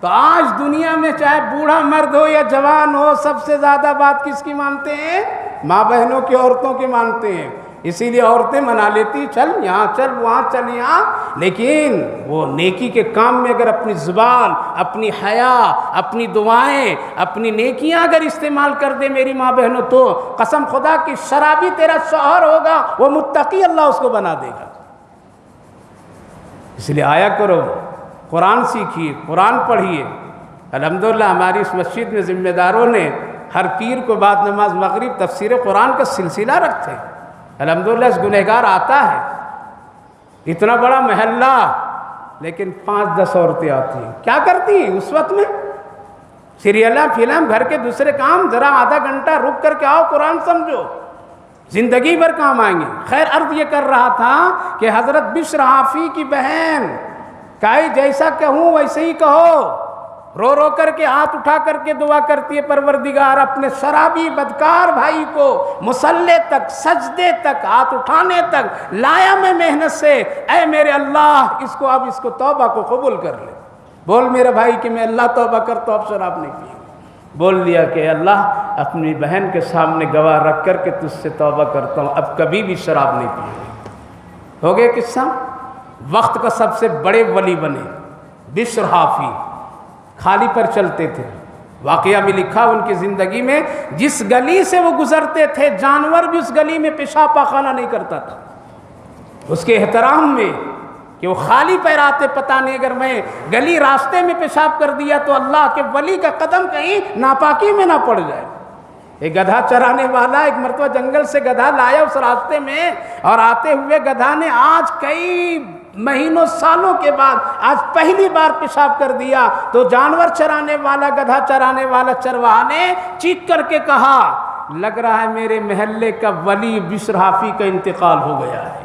تو آج دنیا میں چاہے بوڑھا مرد ہو یا جوان ہو، سب سے زیادہ بات کس کی مانتے ہیں؟ ماں بہنوں کی، عورتوں کی مانتے ہیں. اسی لیے عورتیں منا لیتی، چل یہاں چل وہاں چل یہاں، لیکن وہ نیکی کے کام میں اگر اپنی زبان، اپنی حیا، اپنی دعائیں، اپنی نیکیاں اگر استعمال کر دے میری ماں بہنوں، تو قسم خدا کی شرابی تیرا شوہر ہوگا وہ متقی اللہ اس کو بنا دے گا۔ اس لیے آیا کرو، قرآن سیکھیے، قرآن پڑھیے۔ الحمدللہ ہماری اس مسجد میں ذمہ داروں نے ہر پیر کو بعد نماز مغرب تفسیر قرآن کا سلسلہ رکھتے ہیں۔ الحمدللہ اس گنہگار آتا ہے، اتنا بڑا محلہ، لیکن 5-10 عورتیں آتی ہیں، کیا کرتی ہیں اس وقت میں؟ سیریلہ، فلم، گھر کے دوسرے کام، ذرا آدھا گھنٹہ رک کر کے آؤ، قرآن سمجھو، زندگی بھر کام آئیں گے۔ خیر، عرض یہ کر رہا تھا کہ حضرت بشر حافی کی بہن کہے جیسا کہوں ویسے ہی کہو، رو رو کر کے ہاتھ اٹھا کر کے دعا کرتی ہے، پروردگار اپنے شرابی بدکار بھائی کو مصلے تک، سجدے تک، ہاتھ اٹھانے تک لایا میں محنت سے، اے میرے اللہ اس کو توبہ کو قبول کر لے۔ بول میرے بھائی کہ میں اللہ توبہ کرتا ہوں، اب شراب نہیں پی۔ بول دیا کہ اللہ اپنی بہن کے سامنے گواہ رکھ کر کے تجھ سے توبہ کرتا ہوں، اب کبھی بھی شراب نہیں پیوں۔ ہو گیا قصہ؟ وقت کا سب سے بڑے ولی بنے بشر حافی، خالی پر چلتے تھے۔ واقعہ بھی لکھا ان کی زندگی میں، جس گلی سے وہ گزرتے تھے جانور بھی اس گلی میں پیشاب پاخانہ نہیں کرتا تھا، اس کے احترام میں کہ وہ خالی پیر آتے، پتہ نہیں اگر میں گلی راستے میں پیشاب کر دیا تو اللہ کے ولی کا قدم کہیں ناپاکی میں نہ پڑ جائے۔ ایک گدھا چرانے والا ایک مرتبہ جنگل سے گدھا لایا اس راستے میں، اور آتے ہوئے گدھا نے آج کئی مہینوں سالوں کے بعد آج پہلی بار پیشاب کر دیا، تو جانور چرانے والا، گدھا چرانے والا چرواہا نے چیخ کر کے کہا، لگ رہا ہے میرے محلے کا ولی بشر حافی کا انتقال ہو گیا ہے۔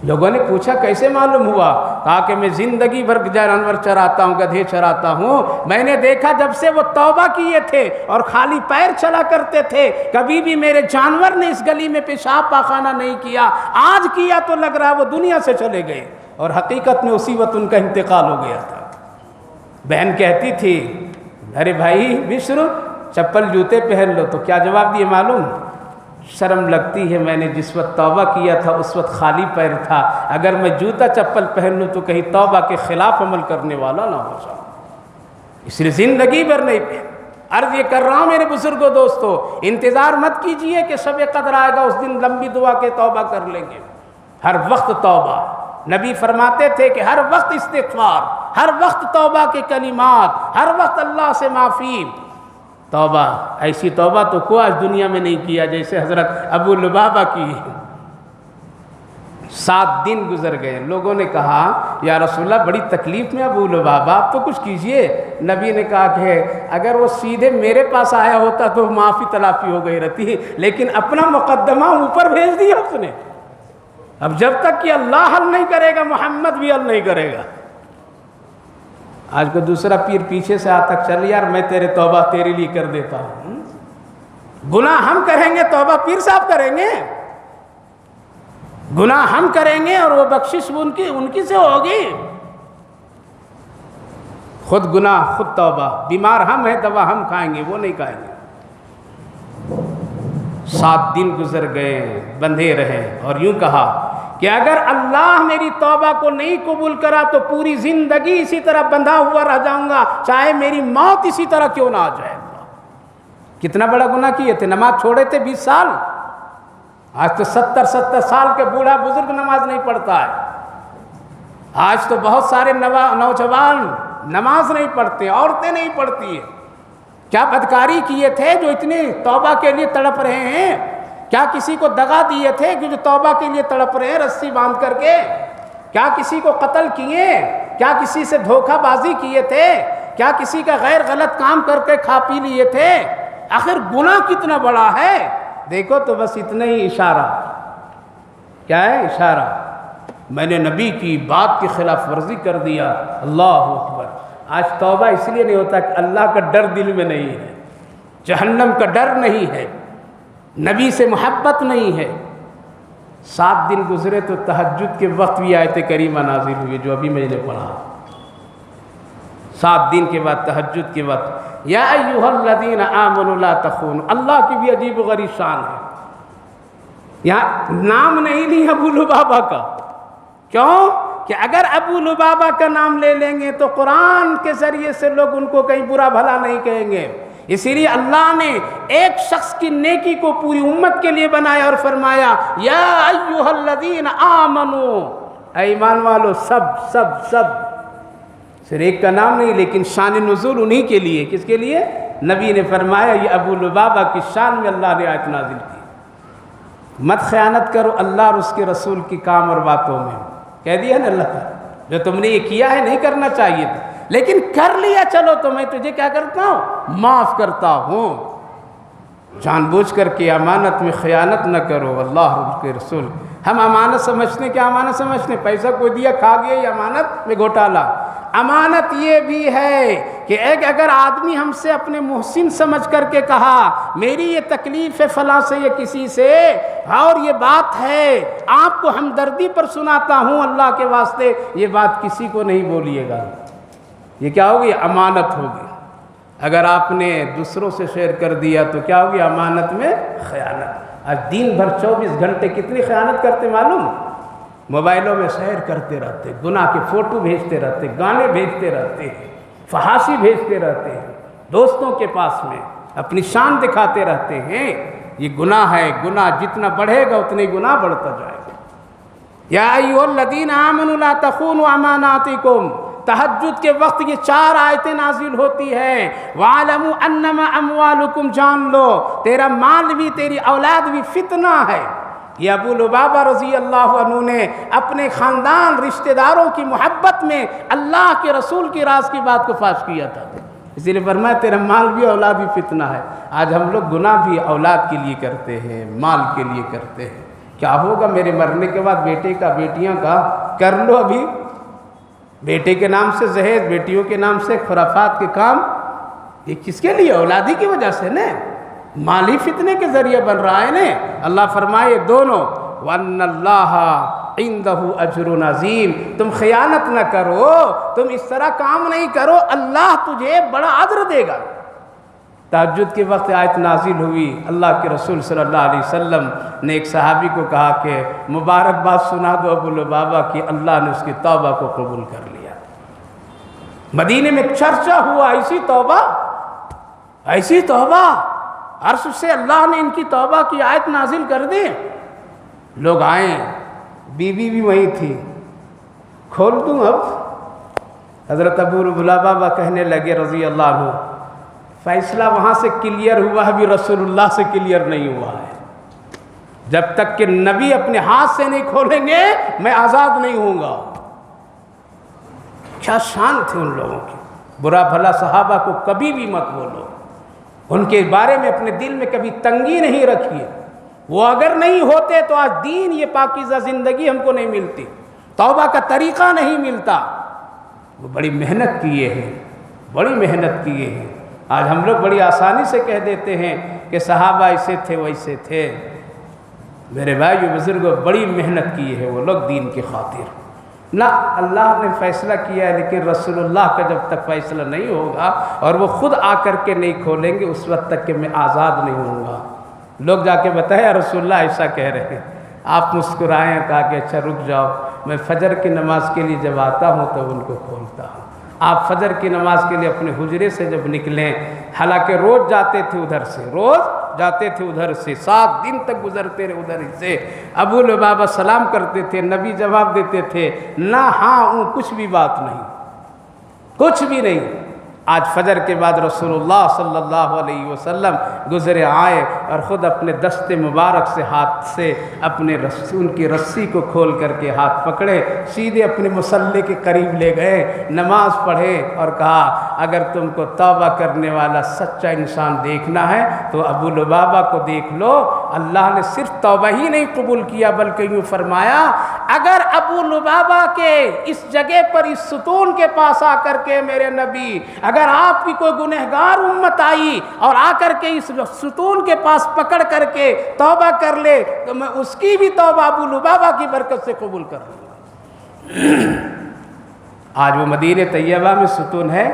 لوگوں نے پوچھا کیسے معلوم ہوا؟ کہا کہ میں زندگی بھر جانور چراتا ہوں، گدھے چراتا ہوں، میں نے دیکھا جب سے وہ توبہ کیے تھے اور خالی پیر چلا کرتے تھے، کبھی بھی میرے جانور نے اس گلی میں پیشاب پاخانہ نہیں کیا، آج کیا تو لگ رہا وہ دنیا سے چلے گئے، اور حقیقت میں اسی وقت ان کا انتقال ہو گیا تھا۔ بہن کہتی تھی، ارے بھائی بشر چپل جوتے پہن لو، تو کیا جواب دیے معلوم؟ شرم لگتی ہے، میں نے جس وقت توبہ کیا تھا اس وقت خالی پیر تھا، اگر میں جوتا چپل پہن لوں تو کہیں توبہ کے خلاف عمل کرنے والا نہ ہو جاؤں، اس لیے زندگی بھر نہیں پہن۔ عرض یہ کر رہا ہوں میرے بزرگوں دوستو، انتظار مت کیجئے کہ شب قدر آئے گا اس دن لمبی دعا کے توبہ کر لیں گے، ہر وقت توبہ۔ نبی فرماتے تھے کہ ہر وقت استغفار، ہر وقت توبہ کے کلمات، ہر وقت اللہ سے معافی۔ توبہ، ایسی توبہ تو کوئی آج دنیا میں نہیں کیا جیسے حضرت ابو لبابہ کی۔ 7 دن گزر گئے، لوگوں نے کہا یا رسول اللہ بڑی تکلیف میں ابو لبابہ، آپ تو کچھ کیجئے۔ نبی نے کہا کہ اگر وہ سیدھے میرے پاس آیا ہوتا تو معافی تلافی ہو گئی رہتی، لیکن اپنا مقدمہ اوپر بھیج دیا اس نے۔ اب جب تک کہ اللہ حل نہیں کرے گا محمد بھی حل نہیں کرے گا۔ آج کو دوسرا پیر پیچھے سے آتا، چل یار میں تیرے توبہ تیرے لیے کر دیتا ہوں۔ گناہ ہم کریں گے، توبہ پیر صاحب کریں گے؟ گناہ ہم کریں گے اور وہ بخشش ان کی سے ہوگی؟ خود گناہ خود توبہ، بیمار ہم ہیں دوا ہم کھائیں گے، وہ نہیں کھائیں گے۔ 7 دن گزر گئے، بندھے رہے، اور یوں کہا کہ اگر اللہ میری توبہ کو نہیں قبول کرا تو پوری زندگی اسی طرح بندھا ہوا رہ جاؤں گا، چاہے میری موت اسی طرح کیوں نہ آ جائے۔ کتنا بڑا گناہ کیے تھے، نماز چھوڑے تھے 20 سال، آج تو 70 سال کے بوڑھا بزرگ نماز نہیں پڑھتا ہے۔ آج تو بہت سارے نوجوان نماز نہیں پڑھتے، عورتیں نہیں پڑھتی ہیں۔ کیا بدکاری کیے تھے جو اتنے توبہ کے لیے تڑپ رہے ہیں؟ کیا کسی کو دغا دیے تھے جو توبہ کے لیے تڑپ رہے ہیں رسی باندھ کر کے؟ کیا کسی کو قتل کیے؟ کیا کسی سے دھوکہ بازی کیے تھے؟ کیا کسی کا غیر غلط کام کر کے کھا پی لیے تھے؟ آخر گناہ کتنا بڑا ہے؟ دیکھو تو بس اتنا ہی اشارہ، کیا ہے اشارہ؟ میں نے نبی کی بات کی خلاف ورزی کر دیا، اللہ اکبر۔ آج توبہ اس لیے نہیں ہوتا کہ اللہ کا ڈر دل میں نہیں ہے، جہنم کا ڈر نہیں ہے، نبی سے محبت نہیں ہے۔ 7 دن گزرے تو تہجد کے وقت بھی آیت کریمہ نازل ہوئی جو ابھی میں نے پڑھا۔ 7 دن کے بعد تہجد کے وقت، یا ایھا الذین آمنوا لا تخونوا، اللہ کی بھی عجیب و غریب شان ہے۔ یہاں نام نہیں لی ابو لبابہ کا، کیوں کہ اگر ابو لبابہ کا نام لے لیں گے تو قرآن کے ذریعے سے لوگ ان کو کہیں برا بھلا نہیں کہیں گے، اسی لیے اللہ نے ایک شخص کی نیکی کو پوری امت کے لیے بنایا اور فرمایا یا ایھا الذین آمنو، اے ایمان والو، سب صرف ایک کا نام نہیں، لیکن شان نزول انہی کے لیے، کس کے لیے؟ نبی نے فرمایا یہ ابو لبابہ کی شان میں اللہ نے آیت نازل کی، مت خیانت کرو اللہ اور اس کے رسول کی کام اور باتوں میں، کہہ دیا نا اللہ تعالیٰ، جو تم نے یہ کیا ہے نہیں کرنا چاہیے تھا لیکن کر لیا، چلو تو میں تجھے کیا کرتا ہوں؟ معاف کرتا ہوں۔ جان بوجھ کر کے امانت میں خیانت نہ کرو، اللہ اور اس کے رسول۔ ہم امانت سمجھتے، کیا امانت سمجھتے؟ پیسہ کوئی دیا کھا گیا، یہ امانت میں گھوٹالا۔ امانت یہ بھی ہے کہ ایک اگر آدمی ہم سے اپنے محسن سمجھ کر کے کہا میری یہ تکلیف ہے فلاں سے یا کسی سے، اور یہ بات ہے آپ کو ہمدردی پر سناتا ہوں اللہ کے واسطے، یہ بات کسی کو نہیں بولیے گا، یہ کیا ہوگی؟ امانت ہوگی۔ اگر آپ نے دوسروں سے شیئر کر دیا تو کیا ہوگی؟ امانت میں خیانت۔ آج دن بھر 24 گھنٹے کتنی خیانت کرتے معلوم؟ موبائلوں میں شیئر کرتے رہتے، گناہ کے فوٹو بھیجتے رہتے، گانے بھیجتے رہتے ہیں، فحاشی بھیجتے رہتے ہیں، دوستوں کے پاس میں اپنی شان دکھاتے رہتے ہیں۔ یہ گناہ ہے، گناہ جتنا بڑھے گا اتنے گناہ بڑھتا جائے گا۔ یا ایھا الذین آمنوا لا تخونوا اماناتکم، تہجد کے وقت یہ 4 آیتیں نازل ہوتی ہیں۔ وَاعْلَمُوا أَنَّمَا أَمْوَالُكُمْ، جان لو تیرا مال بھی تیری اولاد بھی فتنہ ہے۔ یہ ابو لبابہ رضی اللہ عنہ نے اپنے خاندان رشتہ داروں کی محبت میں اللہ کے رسول کی راز کی بات کو فاش کیا تھا، اسی لیے فرمایا تیرا مال بھی اولاد بھی فتنہ ہے۔ آج ہم لوگ گناہ بھی اولاد کے لیے کرتے ہیں، مال کے لیے کرتے ہیں۔ کیا ہوگا میرے مرنے کے بعد بیٹے کا، بیٹیاں کا؟ کر لو ابھی، بیٹے کے نام سے جہیز، بیٹیوں کے نام سے خرافات کے کام، یہ کس کے لیے؟ اولادی کی وجہ سے نا، مالی فتنے کے ذریعے بن رہا ہے نا۔ اللہ فرمائے دونوں، وَأَنَّ اللَّهَ عِندَهُ أَجْرٌ عَظِيمٌ، تم خیانت نہ کرو، تم اس طرح کام نہیں کرو، اللہ تجھے بڑا اجر دے گا۔ تہجد کے وقت آیت نازل ہوئی، اللہ کے رسول صلی اللہ علیہ وسلم نے ایک صحابی کو کہا کہ مبارکباد سنا دو ابو لبابہ کی اللہ نے اس کی توبہ کو قبول کر لیا۔ مدینے میں چرچا ہوا، ایسی توبہ، عرش سے اللہ نے ان کی توبہ کی آیت نازل کر دی۔ لوگ آئیں، بیوی بھی وہیں تھی، کھول دوں اب؟ حضرت ابو لبابہ کہنے لگے رضی اللہ عنہ، فیصلہ وہاں سے کلیئر ہوا ہے، بھی رسول اللہ سے کلیئر نہیں ہوا ہے۔ جب تک کہ نبی اپنے ہاتھ سے نہیں کھولیں گے میں آزاد نہیں ہوں گا۔ کیا شان تھی ان لوگوں کی! برا بھلا صحابہ کو کبھی بھی مت بولو، ان کے بارے میں اپنے دل میں کبھی تنگی نہیں رکھیے۔ وہ اگر نہیں ہوتے تو آج دین، یہ پاکیزہ زندگی ہم کو نہیں ملتی، توبہ کا طریقہ نہیں ملتا۔ وہ بڑی محنت کیے ہیں، بڑی محنت کیے ہیں۔ آج ہم لوگ بڑی آسانی سے کہہ دیتے ہیں کہ صحابہ ایسے تھے ویسے تھے۔ میرے بھائیو بزرگوں، بڑی محنت کی ہے وہ لوگ دین کی خاطر۔ نہ اللہ نے فیصلہ کیا ہے، لیکن رسول اللہ کا جب تک فیصلہ نہیں ہوگا اور وہ خود آ کر کے نہیں کھولیں گے اس وقت تک کہ میں آزاد نہیں ہوں گا۔ لوگ جا کے بتائیں رسول اللہ ایسا کہہ رہے ہیں، آپ مسکرائیں، کہا کہ اچھا رک جاؤ، میں فجر کی نماز کے لیے جب آتا ہوں تو ان کو کھولتا ہوں۔ آپ فجر کی نماز کے لیے اپنے حجرے سے جب نکلیں، حالانکہ روز جاتے تھے ادھر سے، 7 دن تک گزرتے رہے ادھر سے، ابو لبابہ سلام کرتے تھے، نبی جواب دیتے تھے، نہ ہاں کچھ بھی بات نہیں، کچھ بھی نہیں۔ آج فجر کے بعد رسول اللہ صلی اللہ علیہ وسلم گزرے آئے اور خود اپنے دست مبارک سے ہاتھ سے اپنے ان کی رسی کو کھول کر کے ہاتھ پکڑے، سیدھے اپنے مصلی کے قریب لے گئے، نماز پڑھے اور کہا اگر تم کو توبہ کرنے والا سچا انسان دیکھنا ہے تو ابو لبابہ کو دیکھ لو۔ اللہ نے صرف توبہ ہی نہیں قبول کیا بلکہ یوں فرمایا اگر ابو لبابہ کے اس جگہ پر اس ستون کے پاس آ کر کے میرے نبی، اگر آپ کی کوئی گنہگار امت آئی اور آ کر کے اس ستون کے پاس پکڑ کر کے توبہ کر لے تو میں اس کی بھی توبہ ابو لبابہ کی برکت سے قبول کر لوں گا۔ آج وہ مدینہ طیبہ میں ستون ہے،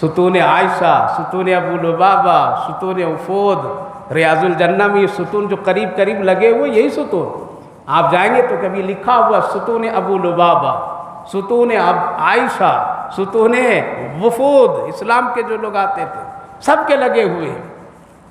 ستون عائشہ، ستون ابو لبابہ، ستون افود، ریاض الجنہ میں یہ ستون جو قریب قریب لگے ہوئے یہی ستون آپ جائیں گے تو کبھی لکھا ہوا ستون ابو لبابہ، ستون عائشہ، ستون وفود، اسلام کے جو لوگ آتے تھے سب کے لگے ہوئے ہیں۔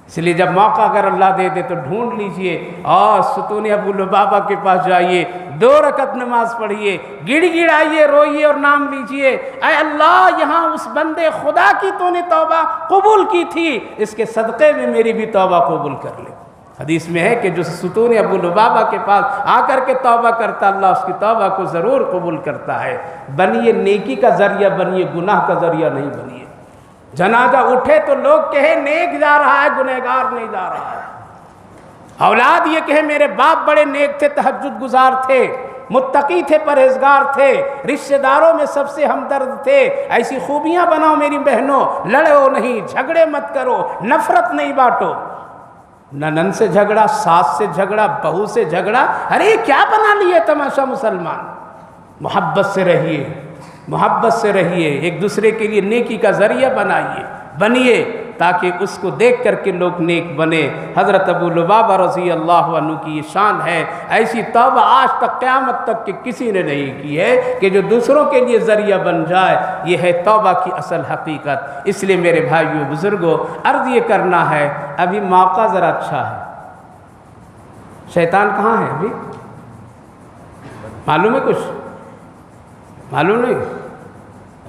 اس لیے جب موقع اگر اللہ دے دے تو ڈھونڈ لیجئے اور ستون ابو لبابہ کے پاس جائیے، 2 رکعت نماز پڑھیے، گڑ گڑائیے، روئیے اور نام لیجئے، اے اللہ یہاں اس بندے خدا کی تو نے توبہ قبول کی تھی، اس کے صدقے میں میری بھی توبہ قبول کر لے۔ حدیث میں ہے کہ جو ستون ابو لبابہ کے پاس آ کر کے توبہ کرتا اللہ اس کی توبہ کو ضرور قبول کرتا ہے۔ بنیے نیکی کا ذریعہ، بنیے گناہ کا ذریعہ نہیں بنیے۔ جنازہ اٹھے تو لوگ کہے نیک جا رہا ہے، گنہگار نہیں جا رہا ہے۔ اولاد یہ کہے میرے باپ بڑے نیک تھے، تہجد گزار تھے، متقی تھے، پرہیزگار تھے، رشتہ داروں میں سب سے ہمدرد تھے، ایسی خوبیاں بناؤ میری بہنوں، لڑو نہیں، جھگڑے مت کرو، نفرت نہیں بانٹو۔ ننند سے جھگڑا، ساس سے جھگڑا، بہو سے جھگڑا، ارے کیا بنا لیے تماشا مسلمان۔ محبت سے رہیے، محبت سے رہیے، ایک دوسرے کے لیے نیکی کا ذریعہ بنیے تاکہ اس کو دیکھ کر کے لوگ نیک بنے۔ حضرت ابو لبابہ رضی اللہ عنہ کی یہ شان ہے، ایسی توبہ آج تک قیامت تک کہ کسی نے نہیں کی ہے کہ جو دوسروں کے لیے ذریعہ بن جائے۔ یہ ہے توبہ کی اصل حقیقت۔ اس لیے میرے بھائیو بزرگوں، عرض یہ کرنا ہے، ابھی موقع ذرا اچھا ہے۔ شیطان کہاں ہے ابھی؟ معلوم ہے کچھ؟ معلوم نہیں؟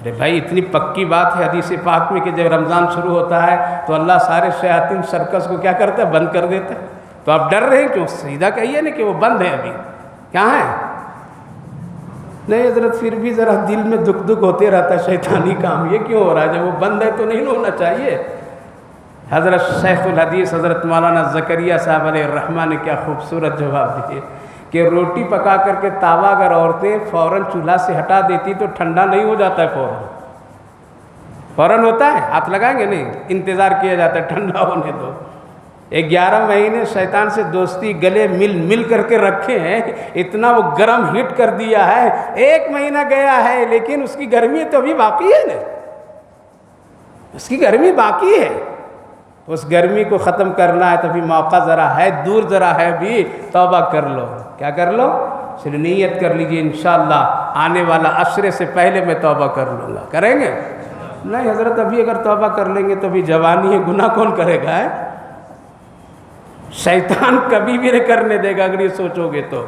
ارے بھائی اتنی پکی بات ہے حدیث پاک میں کہ جب رمضان شروع ہوتا ہے تو اللہ سارے شیاطین سرکس کو کیا کرتا ہے؟ بند کر دیتا ہے۔ تو آپ ڈر رہے ہیں کیوں؟ سیدھا کہیے نا کہ وہ بند ہے، ابھی کہاں ہے؟ نہیں حضرت پھر بھی ذرا دل میں دکھ ہوتے رہتا ہے، شیطانی کام یہ کیوں ہو رہا ہے؟ جب وہ بند ہے تو نہیں ہونا چاہیے۔ حضرت شیخ الحدیث حضرت مولانا زکریا صاحب علیہ الرحمہ نے کیا خوبصورت جواب دیے کہ روٹی پکا کر کے تاوا اگر عورتیں فوراً چولہا سے ہٹا دیتی تو ٹھنڈا نہیں ہو جاتا ہے، فوراً ہوتا ہے؟ ہاتھ لگائیں گے نہیں، انتظار کیا جاتا ہے ٹھنڈا ہونے دو۔ 11 مہینے شیطان سے دوستی گلے مل کر کے رکھے ہیں، اتنا وہ گرم ہیٹ کر دیا ہے، 1 مہینہ گیا ہے لیکن اس کی گرمی تو ابھی باقی ہے نا، اس کی گرمی باقی ہے۔ اس گرمی کو ختم کرنا ہے تو ابھی موقع ذرا ہے، دور ذرا ہے، بھی توبہ کر لو۔ کیا کر لو؟ صرف نیت کر لیجئے انشاءاللہ آنے والا عشرے سے پہلے میں توبہ کر لوں گا۔ کریں گے؟ نہیں حضرت ابھی اگر توبہ کر لیں گے تو ابھی جوانی ہے، گناہ کون کرے گا؟ ہے شیطان کبھی بھی نہیں کرنے دے گا اگر یہ سوچو گے تو۔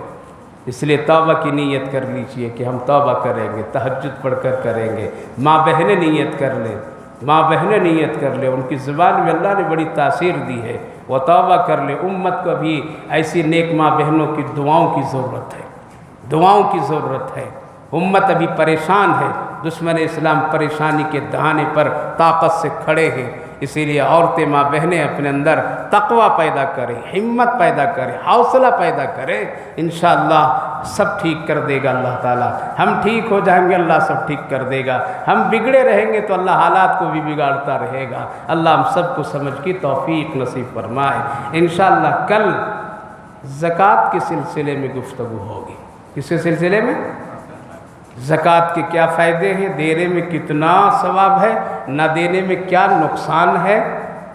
اس لیے توبہ کی نیت کر لیجئے کہ ہم توبہ کریں گے، تہجد پڑھ کر کریں گے۔ ماں بہنیں نیت کر لیں، ماں بہنیں نیت کر لیں، ان کی زبان میں اللہ نے بڑی تاثیر دی ہے، وہ توبہ کر لیں۔ امت کو بھی ایسی نیک ماں بہنوں کی دعاؤں کی ضرورت ہے، دعاؤں کی ضرورت ہے۔ امت ابھی پریشان ہے، دشمن اسلام پریشانی کے دہانے پر طاقت سے کھڑے ہیں، اسی لیے عورتیں ماں بہنیں اپنے اندر تقوی پیدا کریں، ہمت پیدا کریں، حوصلہ پیدا کریں، انشاءاللہ سب ٹھیک کر دے گا اللہ تعالیٰ۔ ہم ٹھیک ہو جائیں گے اللہ سب ٹھیک کر دے گا، ہم بگڑے رہیں گے تو اللہ حالات کو بھی بگاڑتا رہے گا۔ اللہ ہم سب کو سمجھ کی توفیق نصیب فرمائے۔ انشاءاللہ کل زکوٰۃ کے سلسلے میں گفتگو ہوگی۔ کس کے سلسلے میں؟ زکوٰۃ کے کیا فائدے ہیں، دینے میں کتنا ثواب ہے، نہ دینے میں کیا نقصان ہے،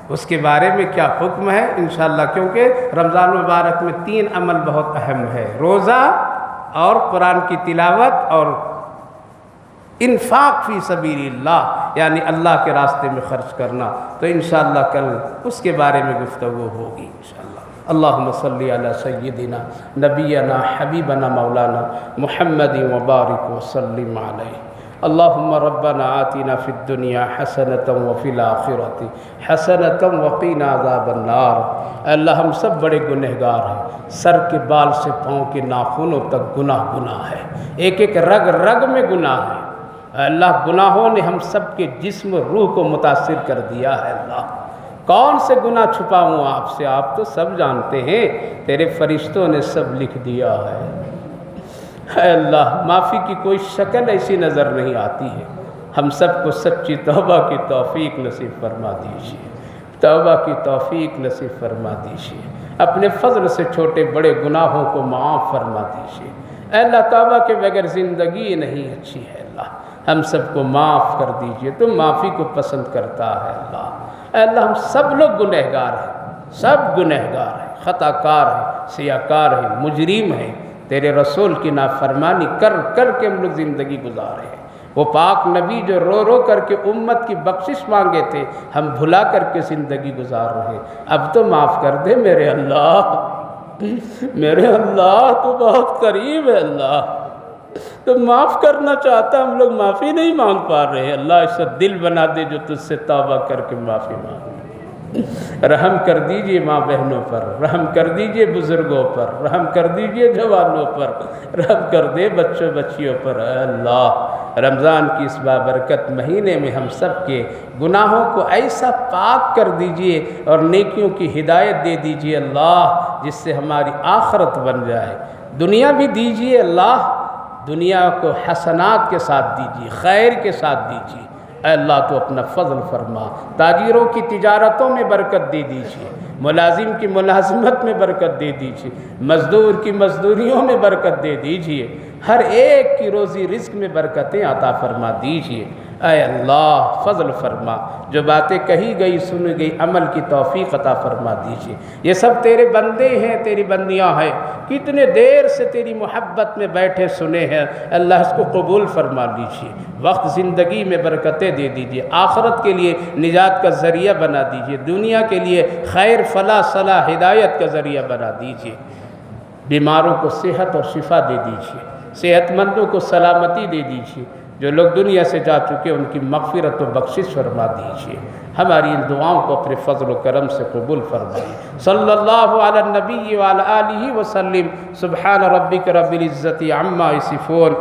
اس کے بارے میں کیا حکم ہے انشاءاللہ، کیونکہ رمضان مبارک میں 3 عمل بہت اہم ہے، روزہ اور قرآن کی تلاوت اور انفاق فی سبیل اللہ، یعنی اللہ کے راستے میں خرچ کرنا۔ تو انشاءاللہ کل اس کے بارے میں گفتگو ہوگی انشاءاللہ۔ اللہم صلی علی سیدنا نبینا حبیبنا مولانا محمد وبارک وسلم علیہ۔ اللہم ربنا آتنا فی الدنیا حسنۃ وفی الآخرۃ حسنۃ وقینا عذاب النار۔ اللہ ہم سب بڑے گنہگار ہیں، سر کے بال سے پاؤں کے ناخنوں تک گناہ ہے، ایک ایک رگ رگ میں گناہ ہے۔ اللہ گناہوں نے ہم سب کے جسم روح کو متاثر کر دیا ہے۔ اللہ کون سے گناہ چھپاؤں آپ سے، آپ تو سب جانتے ہیں، تیرے فرشتوں نے سب لکھ دیا ہے۔ اے اللہ معافی کی کوئی شکل ایسی نظر نہیں آتی ہے، ہم سب کو سچی توبہ کی توفیق نصیب فرما دیجیے، توبہ کی توفیق نصیب فرما دیجیے، اپنے فضل سے چھوٹے بڑے گناہوں کو معاف فرما دیجیے۔ اے اللہ توبہ کے بغیر زندگی نہیں اچھی ہے، اللہ ہم سب کو معاف کر دیجیے، تم معافی کو پسند کرتا ہے اللہ۔ اے اللہ ہم سب لوگ گنہگار ہیں، سب گنہگار ہیں، خطا کار ہیں، سیاکار ہیں، مجرم ہیں، تیرے رسول کی نافرمانی کر کر کے ہم لوگ زندگی گزارے ہیں۔ وہ پاک نبی جو رو رو کر کے امت کی بخشش مانگے تھے، ہم بھلا کر کے زندگی گزار رہے۔ اب تو معاف کر دے میرے اللہ، میرے اللہ تو بہت قریب ہے اللہ، تو معاف کرنا چاہتا، ہم لوگ معافی نہیں مانگ پا رہے۔ اللہ ایسا دل بنا دے جو تجھ سے توبہ کر کے معافی مانگے۔ رحم کر دیجئے ماں بہنوں پر، رحم کر دیجئے بزرگوں پر، رحم کر دیجئے جوانوں پر، رحم کر دے بچوں بچیوں پر۔ اے اللہ، رمضان کی اس بابرکت مہینے میں ہم سب کے گناہوں کو ایسا پاک کر دیجئے اور نیکیوں کی ہدایت دے دیجئے اللہ، جس سے ہماری آخرت بن جائے۔ دنیا بھی دیجئے اللہ، دنیا کو حسنات کے ساتھ دیجئے، خیر کے ساتھ دیجئے۔ اے اللہ تو اپنا فضل فرما، تاجروں کی تجارتوں میں برکت دے دیجئے، ملازم کی ملازمت میں برکت دے دیجئے، مزدور کی مزدوریوں میں برکت دے دیجئے، ہر ایک کی روزی رزق میں برکتیں عطا فرما دیجئے۔ اے اللہ فضل فرما، جو باتیں کہی گئی سنی گئی عمل کی توفیق عطا فرما دیجئے۔ یہ سب تیرے بندے ہیں، تیری بندیاں ہیں، کتنے دیر سے تیری محبت میں بیٹھے سنے ہیں، اللہ اس کو قبول فرما لیجئے۔ وقت زندگی میں برکتیں دے دیجئے، آخرت کے لیے نجات کا ذریعہ بنا دیجئے، دنیا کے لیے خیر فلاح صلاح ہدایت کا ذریعہ بنا دیجئے۔ بیماروں کو صحت اور شفا دے دیجئے، صحت مندوں کو سلامتی دے دیجئے، جو لوگ دنیا سے جا چکے ان کی مغفرت و بخشش فرما دیجئے۔ ہماری ان دعاؤں کو اپنے فضل و کرم سے قبول فرمائیے۔ صلی اللہ علی النبی وعلی آلہ وسلم۔ سبحان ربک رب العزت عما یصفون۔